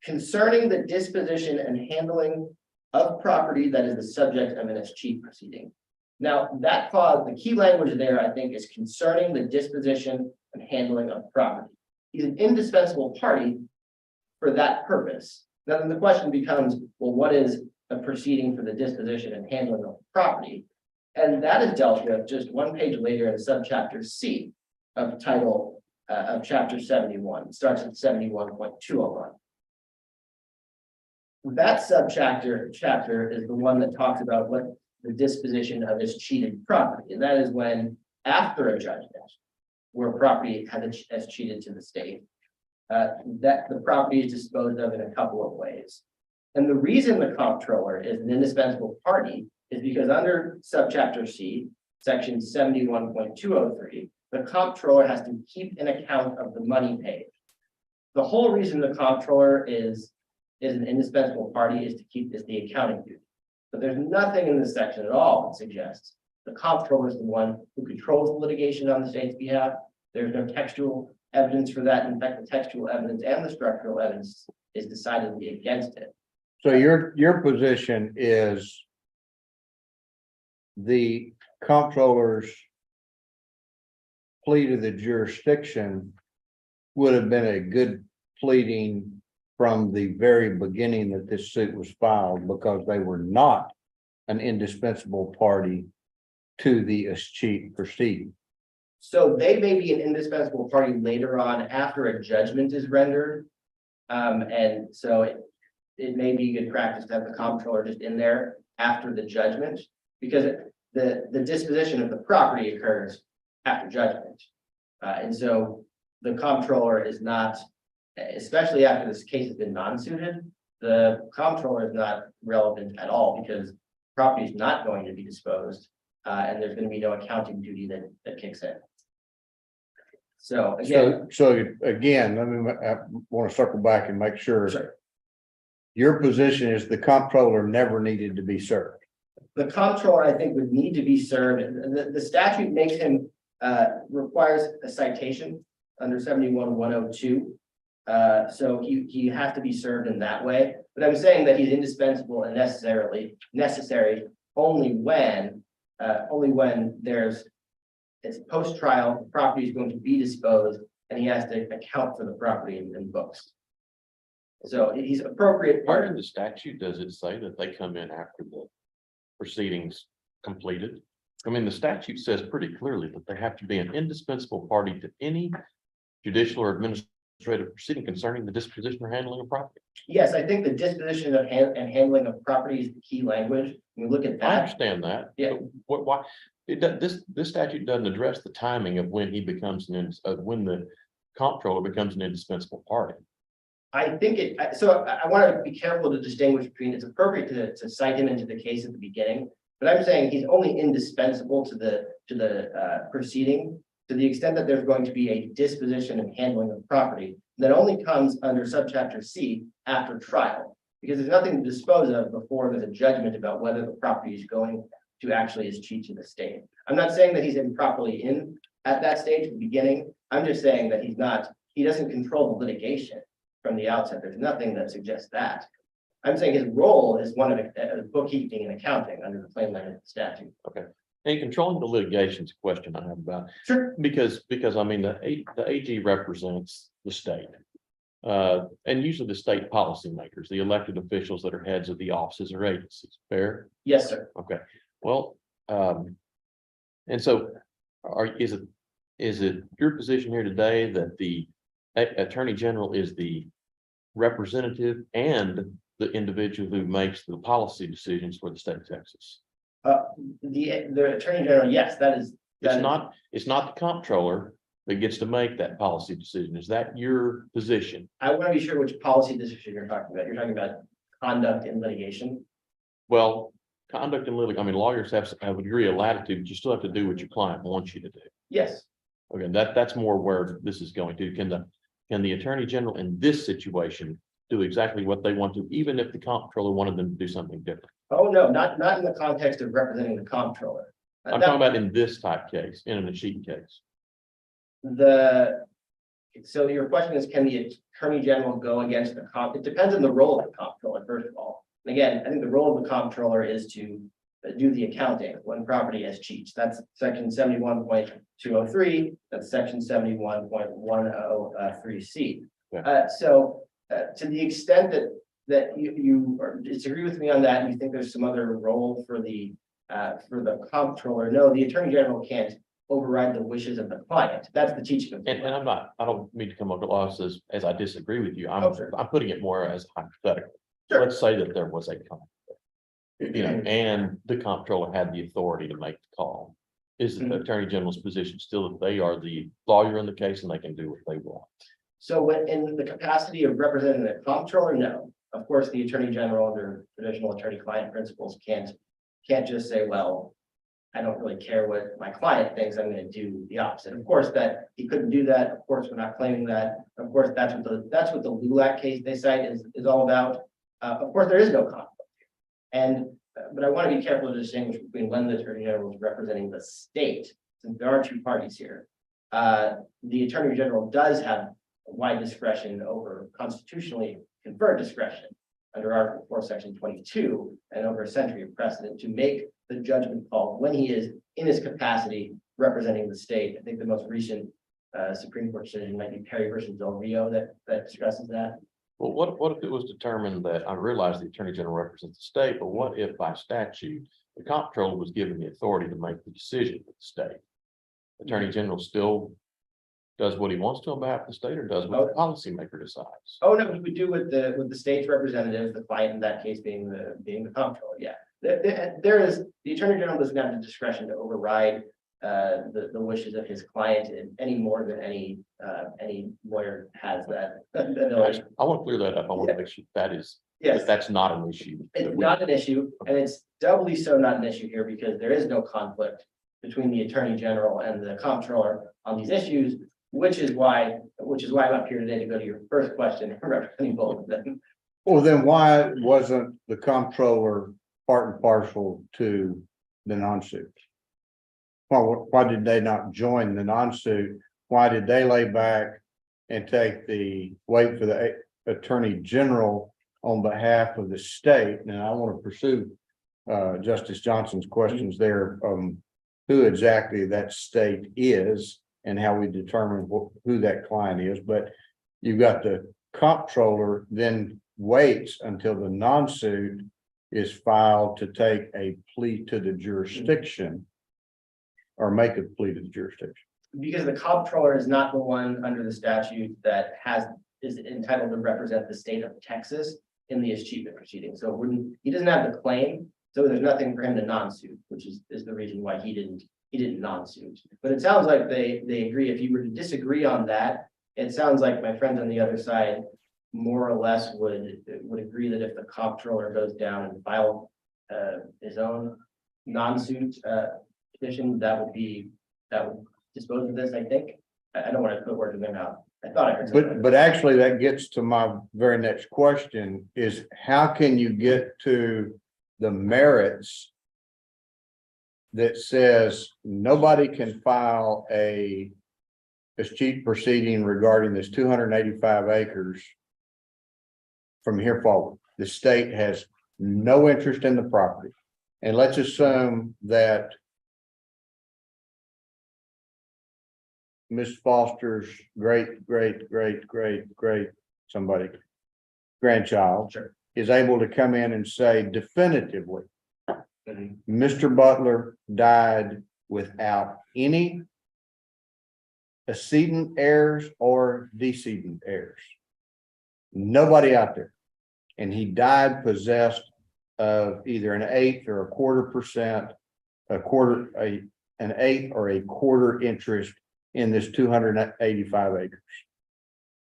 concerning the disposition and handling of property that is the subject of an escheat proceeding. Now, that clause, the key language there, I think, is concerning the disposition and handling of property. He's an indispensable party for that purpose. Now, then the question becomes, well, what is a proceeding for the disposition and handling of property? And that is dealt with just one page later in subchapter C of title of chapter 71. It starts at 71.201. That chapter is the one that talks about what the disposition of escheated property, and that is when, after a judgment where property has cheated to the state, that the property is disposed of in a couple of ways. And the reason the comptroller is an indispensable party is because under subchapter C, section 71.203, the comptroller has to keep an account of the money paid. The whole reason the comptroller is an indispensable party is the accounting duty. But there's nothing in this section at all that suggests the comptroller is the one who controls the litigation on the state's behalf. There's no textual evidence for that. In fact, the textual evidence and the structural evidence is decidedly against it. So your position is the comptroller's plea to the jurisdiction would have been a good pleading from the very beginning that this suit was filed, because they were not an indispensable party to the escheat proceeding. So they may be an indispensable party later on after a judgment is rendered. And so it may be good practice to have the comptroller just in there after the judgment, because the disposition of the property occurs after judgment. And so the comptroller is not, especially after this case has been non-suited, the comptroller is not relevant at all because property is not going to be disposed, and there's going to be no accounting duty that kicks in. So again, So again, I want to circle back and make sure. Sure. Your position is the comptroller never needed to be served. the comptroller, I think, would need to be served. The statute makes him requires a citation under 71-102. So he has to be served in that way. But I'm saying that he's indispensable and necessary only when it's post-trial, the property is going to be disposed, and he has to account for the property in books. So he's appropriate. Where in the statute does it say that they come in after the proceedings completed? I mean, the statute says pretty clearly that they have to be an indispensable party to any judicial or administrative proceeding concerning the disposition or handling of property. Yes, I think the disposition of and handling of property is the key language. When we look at I that, understand that. Yeah. But why, this statute doesn't address the timing of when he becomes when the comptroller becomes an indispensable party. I think so I want to be careful to distinguish between, it's appropriate to cite him into the case at the beginning, but I'm saying he's only indispensable to the proceeding to the extent that there's going to be a disposition and handling of property that only comes under subchapter C after trial, because there's nothing to dispose of before there's a judgment about whether the property is going to actually escheat to the state. I'm not saying that he's improperly in at that stage at the beginning. I'm just saying that he doesn't control the litigation from the outset. There's nothing that suggests that. I'm saying his role is one of bookkeeping and accounting under the plain language of the statute. And controlling the litigation is a question I have about. Sure. Because I mean, the AG represents the state. And usually the state policymakers, the elected officials that are heads of the offices or agencies, fair? Yes, sir. Okay, well, and so is it your position here today that the Attorney General is the representative and the individual who makes the policy decisions for the state of Texas? The Attorney General, yes, that is. It's not the comptroller that gets to make that policy decision. Is that your position? I want to be sure which policy decision you're talking about. You're talking about conduct in litigation. Well, conduct and litigation, I mean, lawyers have a degree of latitude, but you still have to do what your client wants you to do. Yes. Okay, that's more where this is going to. Can the Attorney General in this situation do exactly what they want to, even if the comptroller wanted them to do something different? Oh, no, not in the context of representing the comptroller. I'm talking about in this type case, in an escheat case. So your question is, can the Attorney General go against the it depends on the role of the comptroller, first of all. And again, I think the role of the comptroller is to do the accounting when property has cheats. That's section 71.203. That's section 71.103C. Yeah. To the extent that you disagree with me on that, and you think there's some other role for the comptroller, no, the Attorney General can't override the wishes of the client. That's the teaching of. And I don't mean to come across as I disagree with you. Oh, sure. I'm putting it more as hypothetical. Sure. Let's say that there was a conflict, and the comptroller had the authority to make the call. Is the Attorney General's position still that they are the lawyer in the case and they can do what they want? So when in the capacity of representing the comptroller, no. Of course, the Attorney General under traditional attorney-client principles can't just say, well, I don't really care what my client thinks, I'm going to do the opposite. Of course, that he couldn't do that. Of course, we're not claiming that. Of course, that's what the LULAC case they cite is all about. Of course, there is no conflict here. But I want to be careful to distinguish between when the Attorney General is representing the state, since there are two parties here. The Attorney General does have wide discretion over constitutionally conferred discretion under Article 4, Section 22, and over a century of precedent to make the judgment call when he is in his capacity representing the state. I think the most recent Supreme Court decision might be Perry versus Del Rio that stresses that. Well, what if it was determined that, I realize the Attorney General represents the state, but what if by statute, the comptroller was given the authority to make the decision for the state? Attorney General still does what he wants to on behalf of the state, or does what the policymaker decides? Oh, no, he would do with the state's representative, the client in that case being the comptroller. Yeah, the Attorney General doesn't have the discretion to override the wishes of his client any more than any lawyer has that ability. I want to clear that up. I want to make sure Yes, that's not an issue. it's not an issue, and it's doubly so not an issue here because there is no conflict between the Attorney General and the comptroller on these issues, which is why I'm up here today to go to your first question, representing both of them. Well, then why wasn't the comptroller part and parcel to the non-suit? Why did they not join the non-suit? Why did they lay back and wait for the Attorney General on behalf of the state? And I want to pursue Justice Johnson's questions there, who exactly that state is and how we determine who that client is. But you've got the comptroller then waits until the non-suit is filed to take a plea to the jurisdiction or make a plea to the jurisdiction. Because the comptroller is not the one under the statute that is entitled to represent the state of Texas in the escheatment proceeding. So it wouldn't, he doesn't have the claim, so there's nothing for him to non-suit, which is the reason why he didn't non-suit. But it sounds like they agree. If you were to disagree on that, it sounds like my friends on the other side more or less would agree that if the comptroller goes down and file his own non-suit petition, that would dispose of this, I think. I don't want to put words in their mouth. I thought I heard something. But actually that gets to my very next question is how can you get to the merits that says nobody can file a escheat proceeding regarding this 285 acres from here forward? The state has no interest in the property. And let's assume that Miss Foster's great somebody grandchild Sure. is able to come in and say definitively, Mhm. Mr. Butler died without any accedent heirs or decedent heirs. Nobody out there. And he died possessed of either an eighth or a quarter%, an eighth or a quarter interest in this 285 acres.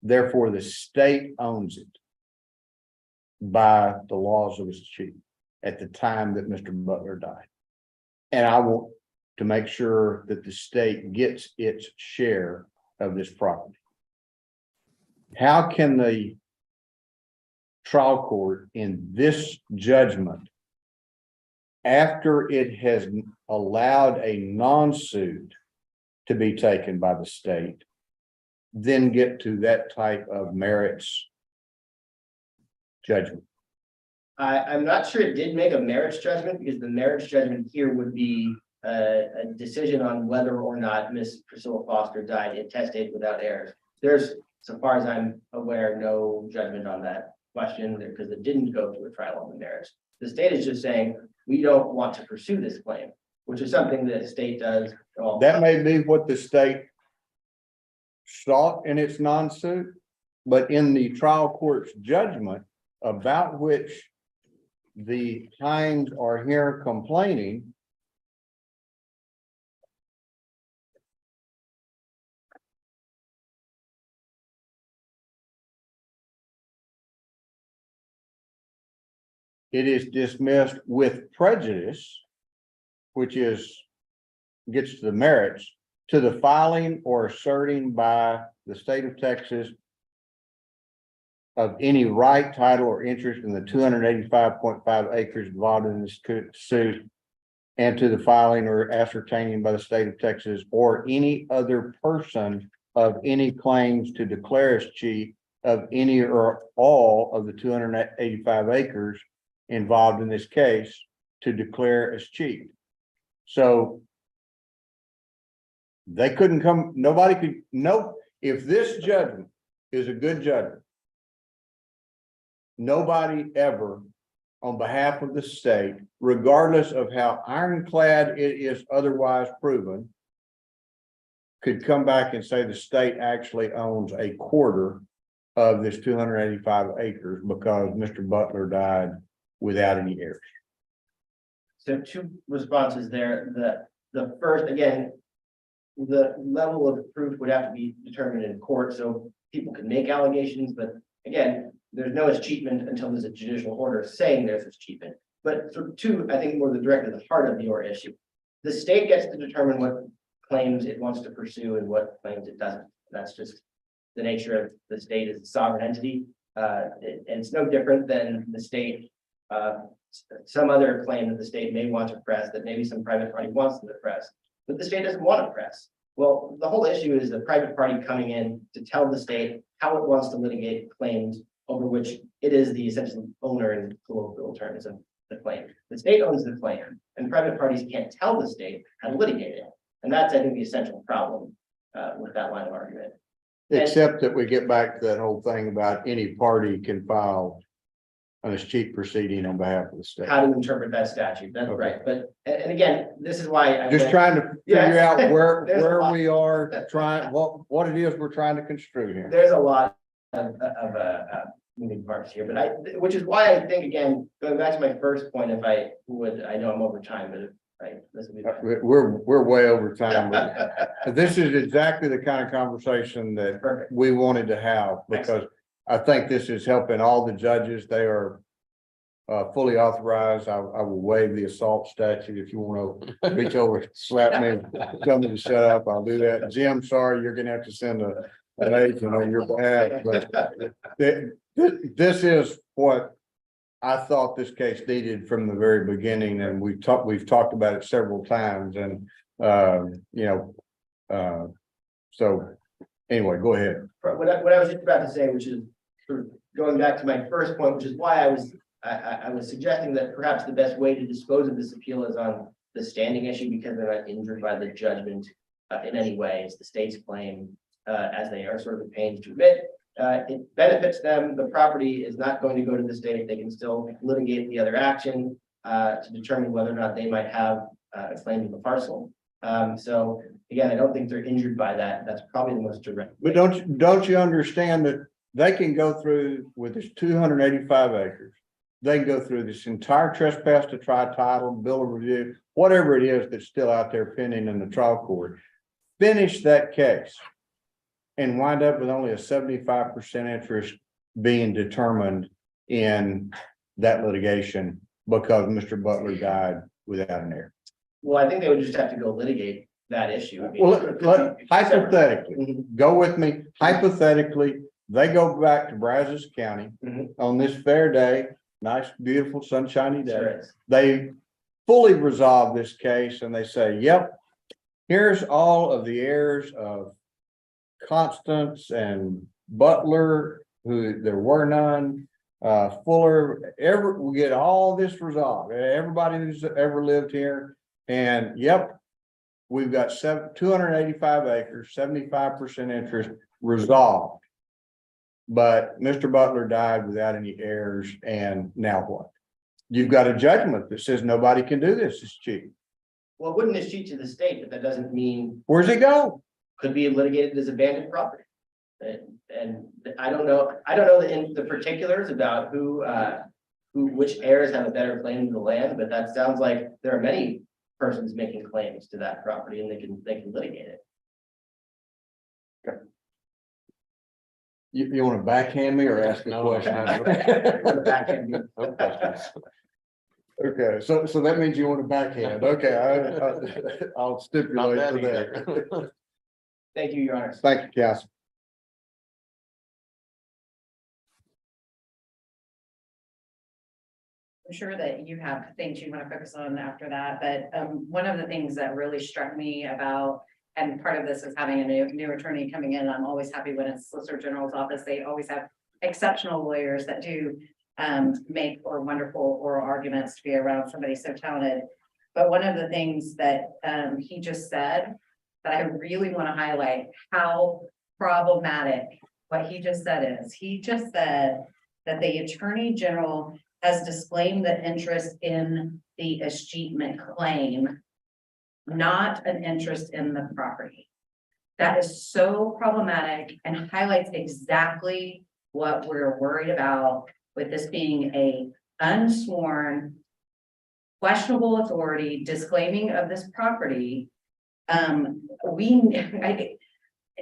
Therefore, the state owns it by the laws of its chief at the time that Mr. Butler died. And I want to make sure that the state gets its share of this property. How can the trial court in this judgment, after it has allowed a non-suit to be taken by the state, then get to that type of merits judgment? I'm not sure it did make a marriage judgment, because the marriage judgment here would be a decision on whether or not Miss Priscilla Foster died intestate without heirs. There's, so far as I'm aware, no judgment on that question there, because it didn't go to a trial on the merits. The state is just saying, we don't want to pursue this claim, which is something that the state does. That may be what the state sought in its non-suit, but in the trial court's judgment about which the Hines are here complaining, it is dismissed with prejudice, which gets to the merits, to the filing or asserting by the state of Texas of any right, title, or interest in the 285.5 acres involved in this suit, and to the filing or ascertaining by the state of Texas or any other person of any claims to declare as chief of any or all of the 285 acres involved in this case to declare as chief. So they couldn't come, nobody could know if this judgment is a good judgment. Nobody ever, on behalf of the state, regardless of how ironclad it is otherwise proven, could come back and say the state actually owns a quarter of this 285 acres because Mr. Butler died without any heirs. So two responses there. The first, again, the level of proof would have to be determined in court, so people can make allegations, but again, there's no escheatment until there's a judicial order saying there's escheatment. But for two, I think more the direct to the heart of your issue. The state gets to determine what claims it wants to pursue and what claims it doesn't. That's just the nature of the state as a sovereign entity. And it's no different than the state, some other claim that the state may want to press that maybe some private party wants them to press, but the state doesn't want to press. Well, the whole issue is the private party coming in to tell the state how it wants to litigate claims over which it is the essential owner in colloquial terms of the claim. The state owns the claim, and private parties can't tell the state how to litigate it. And that's, I think, the essential problem with that line of argument. Except that we get back to that whole thing about any party can file an escheat proceeding on behalf of the state. how to interpret that statute, that's Okay. right, but, and again, this is why. I Just went- trying to Yeah. figure out where, There's a lot. we are, trying, what it is we're trying to construe here. There's a lot of moving parts here, but which is why I think, again, going back to my first point, if I would, I know I'm over time, but if this will be. We're way over time, but this is exactly the kind of conversation that Perfect. we wanted to have, because I think this is helping all the judges. They are fully authorized. I will waive the assault statute. If you want to reach over, and slap me, tell me to shut up, I'll do that. Jim, sorry, you're gonna have to send an agent on your behalf, but this is what I thought this case needed from the very beginning, and we've talked about it several times, and so anyway, go ahead. What I was just about to say, which is sort of going back to my first point, which is why I was suggesting that perhaps the best way to dispose of this appeal is on the standing issue, because they're not injured by the judgment in any way. It's the state's claim, as they are sort of pains to admit. It benefits them. The property is not going to go to the state. They can still litigate the other action to determine whether or not they might have a claim to the parcel. So again, I don't think they're injured by that. That's probably the most direct. But don't you understand that they can go through with this 285 acres? They can go through this entire trespass to try title, bill of review, whatever it is that's still out there pending in the trial court. Finish that case and wind up with only a 75% interest being determined in that litigation because Mr. Butler died without an heir. Well, I think they would just have to go litigate that issue. I mean, Well, hypothetically, Mhm. go with me, hypothetically, they go back to Brazos County Mhm. on this fair day, nice, beautiful, sunshiny Sure day. is. They fully resolve this case and they say, yep, here's all of the heirs of Constance and Butler, who there were none, Fuller, we get all this resolved, everybody who's ever lived here. And yep, we've got 285 acres, 75% interest resolved. But Mr. Butler died without any heirs, and now what? You've got a judgment that says nobody can do this, it's cheap. Well, it wouldn't escheat to the state, but that doesn't mean Where's it go? could be litigated as abandoned property. And I don't know the particulars about which heirs have a better claim to the land, but that sounds like there are many persons making claims to that property and they can litigate it. You want to backhand me or ask a No. question? No questions. Okay, so that means you want to backhand. Okay, I'll Not stipulate that for that. either. Thank you, Your Honor. Thank you, Counsel. I'm sure that you have things you want to focus on after that, but one of the things that really struck me about, and part of this is having a new attorney coming in. I'm always happy when it's Solicitor General's office. They always have exceptional lawyers that do make or wonderful oral arguments to be around somebody so talented. But one of the things that he just said that I really want to highlight how problematic what he just said is. He just said that the Attorney General has disclaimed the interest in the escheatment claim, not an interest in the property. That is so problematic and highlights exactly what we're worried about with this being a unsworn, questionable authority disclaiming of this property.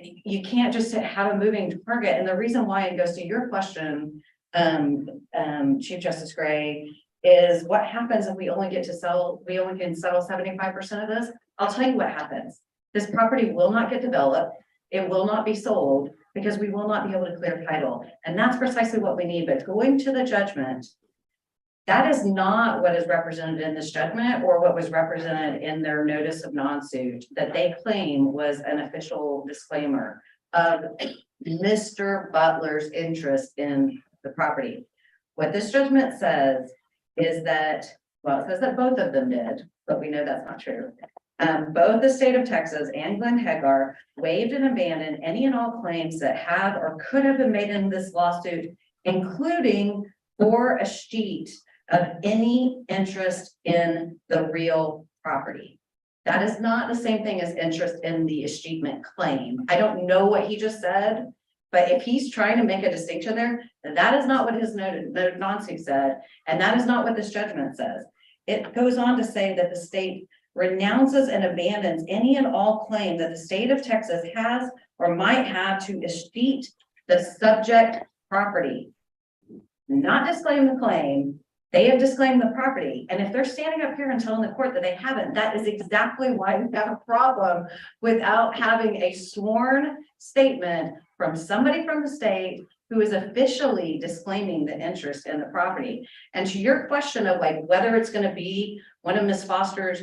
You can't just have a moving target. And the reason why it goes to your question, Chief Justice Gray, is what happens if we only can settle 75% of this? I'll tell you what happens. This property will not get developed. It will not be sold because we will not be able to clear title. And that's precisely what we need. But going to the judgment, that is not what is represented in this judgment or what was represented in their notice of non-suit that they claim was an official disclaimer of Mr. Butler's interest in the property. What this judgment says is that, well, it says that both of them did, but we know that's not true. Both the state of Texas and Glenn Hegar waived and abandoned any and all claims that have or could have been made in this lawsuit, including for a sheet of any interest in the real property. That is not the same thing as interest in the escheatment claim. I don't know what he just said, but if he's trying to make a distinction there, that is not what his non-suit said, and that is not what this judgment says. It goes on to say that the state renounces and abandons any and all claim that the state of Texas has or might have to escheat the subject property. Not disclaim the claim, they have disclaimed the property. And if they're standing up here and telling the court that they haven't, that is exactly why we have a problem without having a sworn statement from somebody from the state who is officially disclaiming the interest in the property. And to your question of like whether it's going to be one of Miss Foster's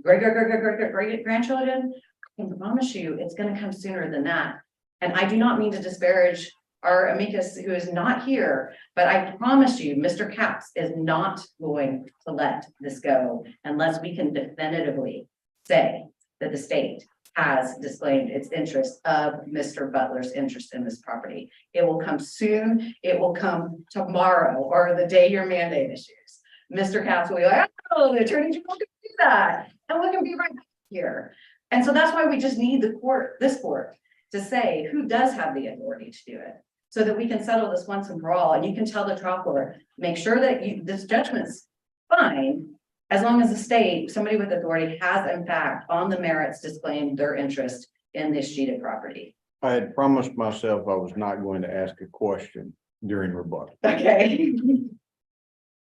great grandchildren, I can promise you it's going to come sooner than that. And I do not mean to disparage our amicus who is not here, but I promise you, Mr. Capps is not going to let this go unless we can definitively say that the state has disclaimed its interest of Mr. Butler's interest in this property. It will come soon. It will come tomorrow or the day your mandate issues. Mr. Capps will be like, oh, the attorney general can do that. And we can be right back here. And so that's why we just need the court, this court, to say who does have the authority to do it, so that we can settle this once and for all. And you can tell the trial court, make sure that this judgment's fine, as long as the state, somebody with authority has in fact on the merits disclaimed their interest in this sheeted property. I had promised myself I was not going to ask a question during rebuttal, Okay.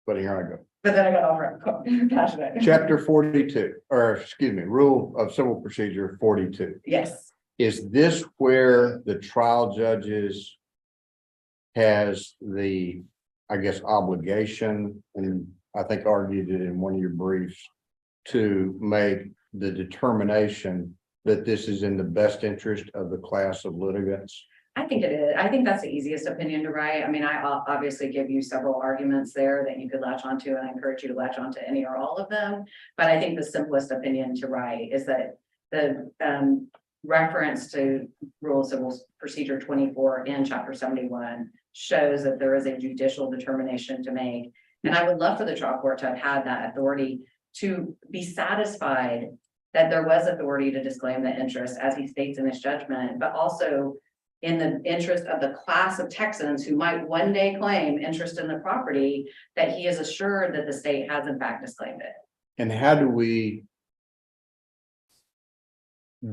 but here I go. But then I got all passionate. Chapter 42, or excuse me, Rule of Civil Procedure 42. Yes. Is this where the trial judges has the, I guess, obligation, and I think argued it in one of your briefs, to make the determination that this is in the best interest of the class of litigants? I think it is. I think that's the easiest opinion to write. I mean, I obviously give you several arguments there that you could latch onto, and I encourage you to latch onto any or all of them. But I think the simplest opinion to write is that the reference to Rule of Civil Procedure 24 in Chapter 71 shows that there is a judicial determination to make. And I would love for the trial court to have had that authority to be satisfied that there was authority to disclaim the interest, as he states in his judgment, but also in the interest of the class of Texans who might one day claim interest in the property, that he is assured that the state has in fact disclaimed it. And how do we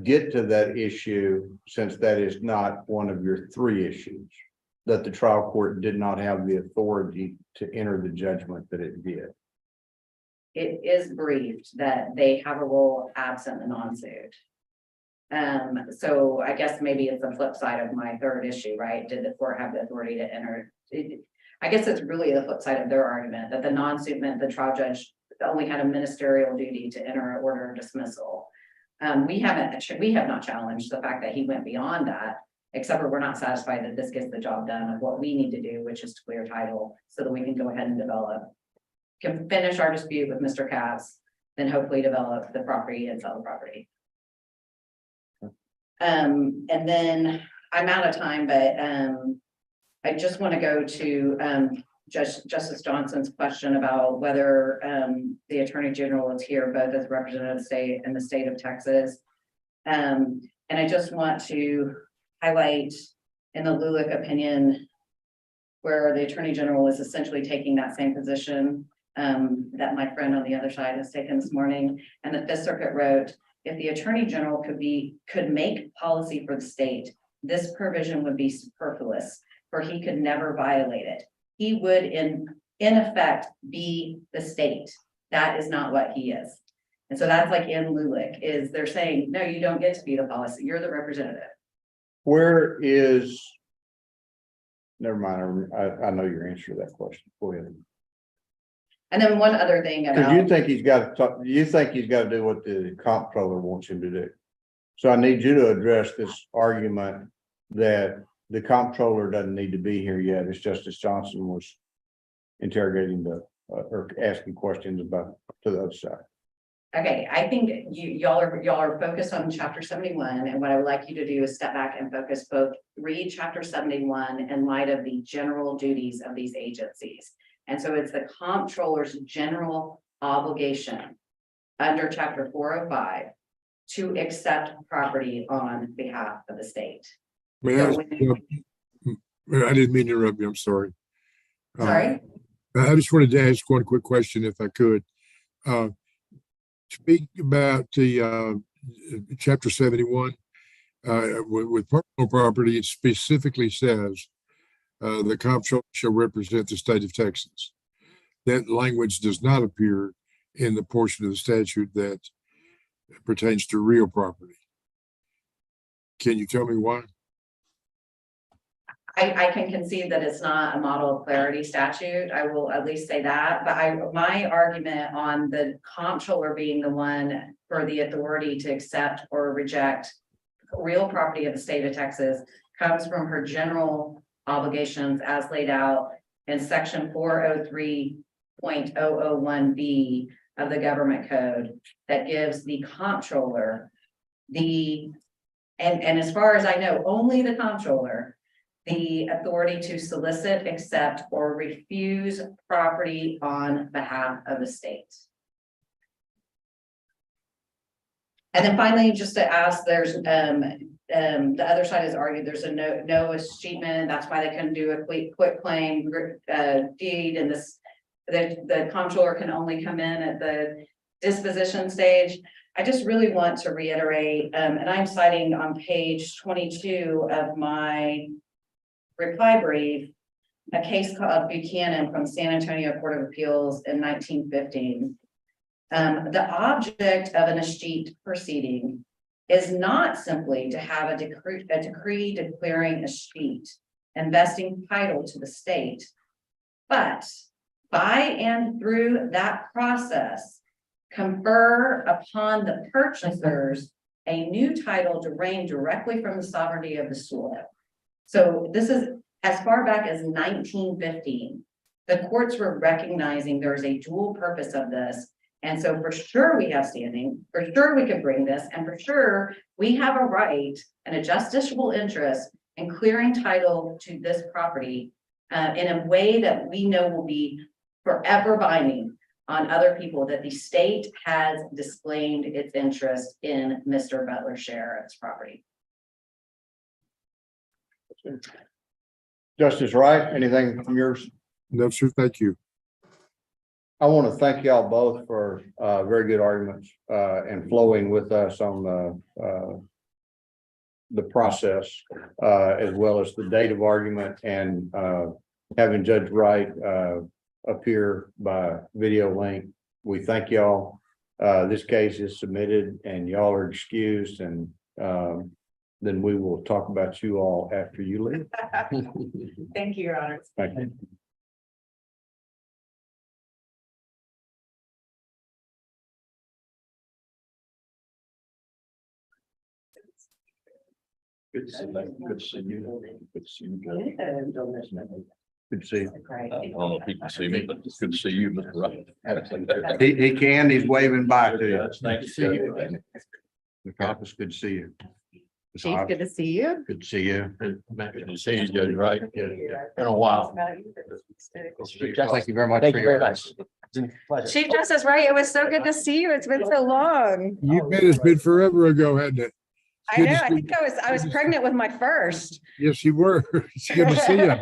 get to that issue, since that is not one of your three issues, that the trial court did not have the authority to enter the judgment that it did? It is briefed that they have a role absent the non-suit. So I guess maybe it's the flip side of my third issue, right? Did the court have the authority to enter? I guess it's really the flip side of their argument that the non-suit meant the trial judge only had a ministerial duty to enter an order of dismissal. We have not challenged the fact that he went beyond that, except for we're not satisfied that this gets the job done of what we need to do, which is to clear title so that we can go ahead and can finish our dispute with Mr. Cass, then hopefully develop the property and sell the property. And then I'm out of time, but I just want to go to Justice Johnson's question about whether the Attorney General is here both as representative of the state and the state of Texas. And I just want to highlight in the Lulick opinion where the Attorney General is essentially taking that same position that my friend on the other side has taken this morning. And the Fifth Circuit wrote, if the Attorney General could make policy for the state, this provision would be superfluous, for he could never violate it. He would in effect be the state. That is not what he is. And so that's like in Lulick, is they're saying, no, you don't get to be the policy, you're the representative. Where is, never mind, I know your answer to that question. Go ahead. And then one other thing Because about, you think he's got to talk, you think he's got to do what the comptroller wants him to do. So I need you to address this argument that the comptroller doesn't need to be here yet. It's Justice Johnson was interrogating or asking questions about to the other side. Okay, I think y'all are focused on chapter 71, and what I would like you to do is step back and focus read chapter 71 in light of the general duties of these agencies. And so it's the comptroller's general obligation under chapter 405 to accept property on behalf of the state. May I didn't mean to interrupt you, I'm sorry. Sorry? I just wanted to ask one quick question if I could. Speak about the chapter 71, with personal property, it specifically says the comptroller shall represent the state of Texas. That language does not appear in the portion of the statute that pertains to real property. Can you tell me why? I can concede that it's not a model of clarity statute. I will at least say that, but my argument on the comptroller being the one for the authority to accept or reject real property of the state of Texas comes from her general obligations as laid out in section 403.001B of the government code that gives the comptroller and as far as I know, only the comptroller the authority to solicit, accept, or refuse property on behalf of the state. And then finally, just to ask, there's the other side has argued there's a no escheatment. That's why they couldn't do a quick claim deed, and the comptroller can only come in at the disposition stage. I just really want to reiterate, and I'm citing on page 22 of my reply brief, a case called Buchanan from San Antonio Court of Appeals in 1915. The object of an escheat proceeding is not simply to have a decree declaring escheat, investing title to the state, but by and through that process, confer upon the purchasers a new title derived directly from the sovereignty of the soil. So this is as far back as 1915. The courts were recognizing there's a dual purpose of this. And so for sure we have standing, for sure we can bring this, and for sure we have a right and a justiciable interest in clearing title to this property in a way that we know will be forever binding on other people, that the state has disclaimed its interest in Mr. Butler's share of this property. Justice Wright, anything from yours? No, sir, thank you. I want to thank y'all both for very good arguments and flowing with us on the process as well as the date of argument, and having Judge Wright appear by video link. We thank y'all. This case is submitted and y'all are excused, and then we will talk about you all after you leave. Thank you, Your Honor. Thank you. Good to see you. Good to see you. Good to see you. Good to see you. Great. I don't know if he can see me, but it's good to see you, Mr. Wright. He can, he's waving by to you. It's nice to see you. The office, good to see you. Chief, good to see you. Good to see you. Good to see you, Judge Wright. Been a while. Thank you very much. Thank you very much. Chief Justice Wright, it was so good to see you. It's been so long. You bet it's been forever ago, hadn't it? I know, I think I was pregnant with my first. Yes, you were. It's good to see you.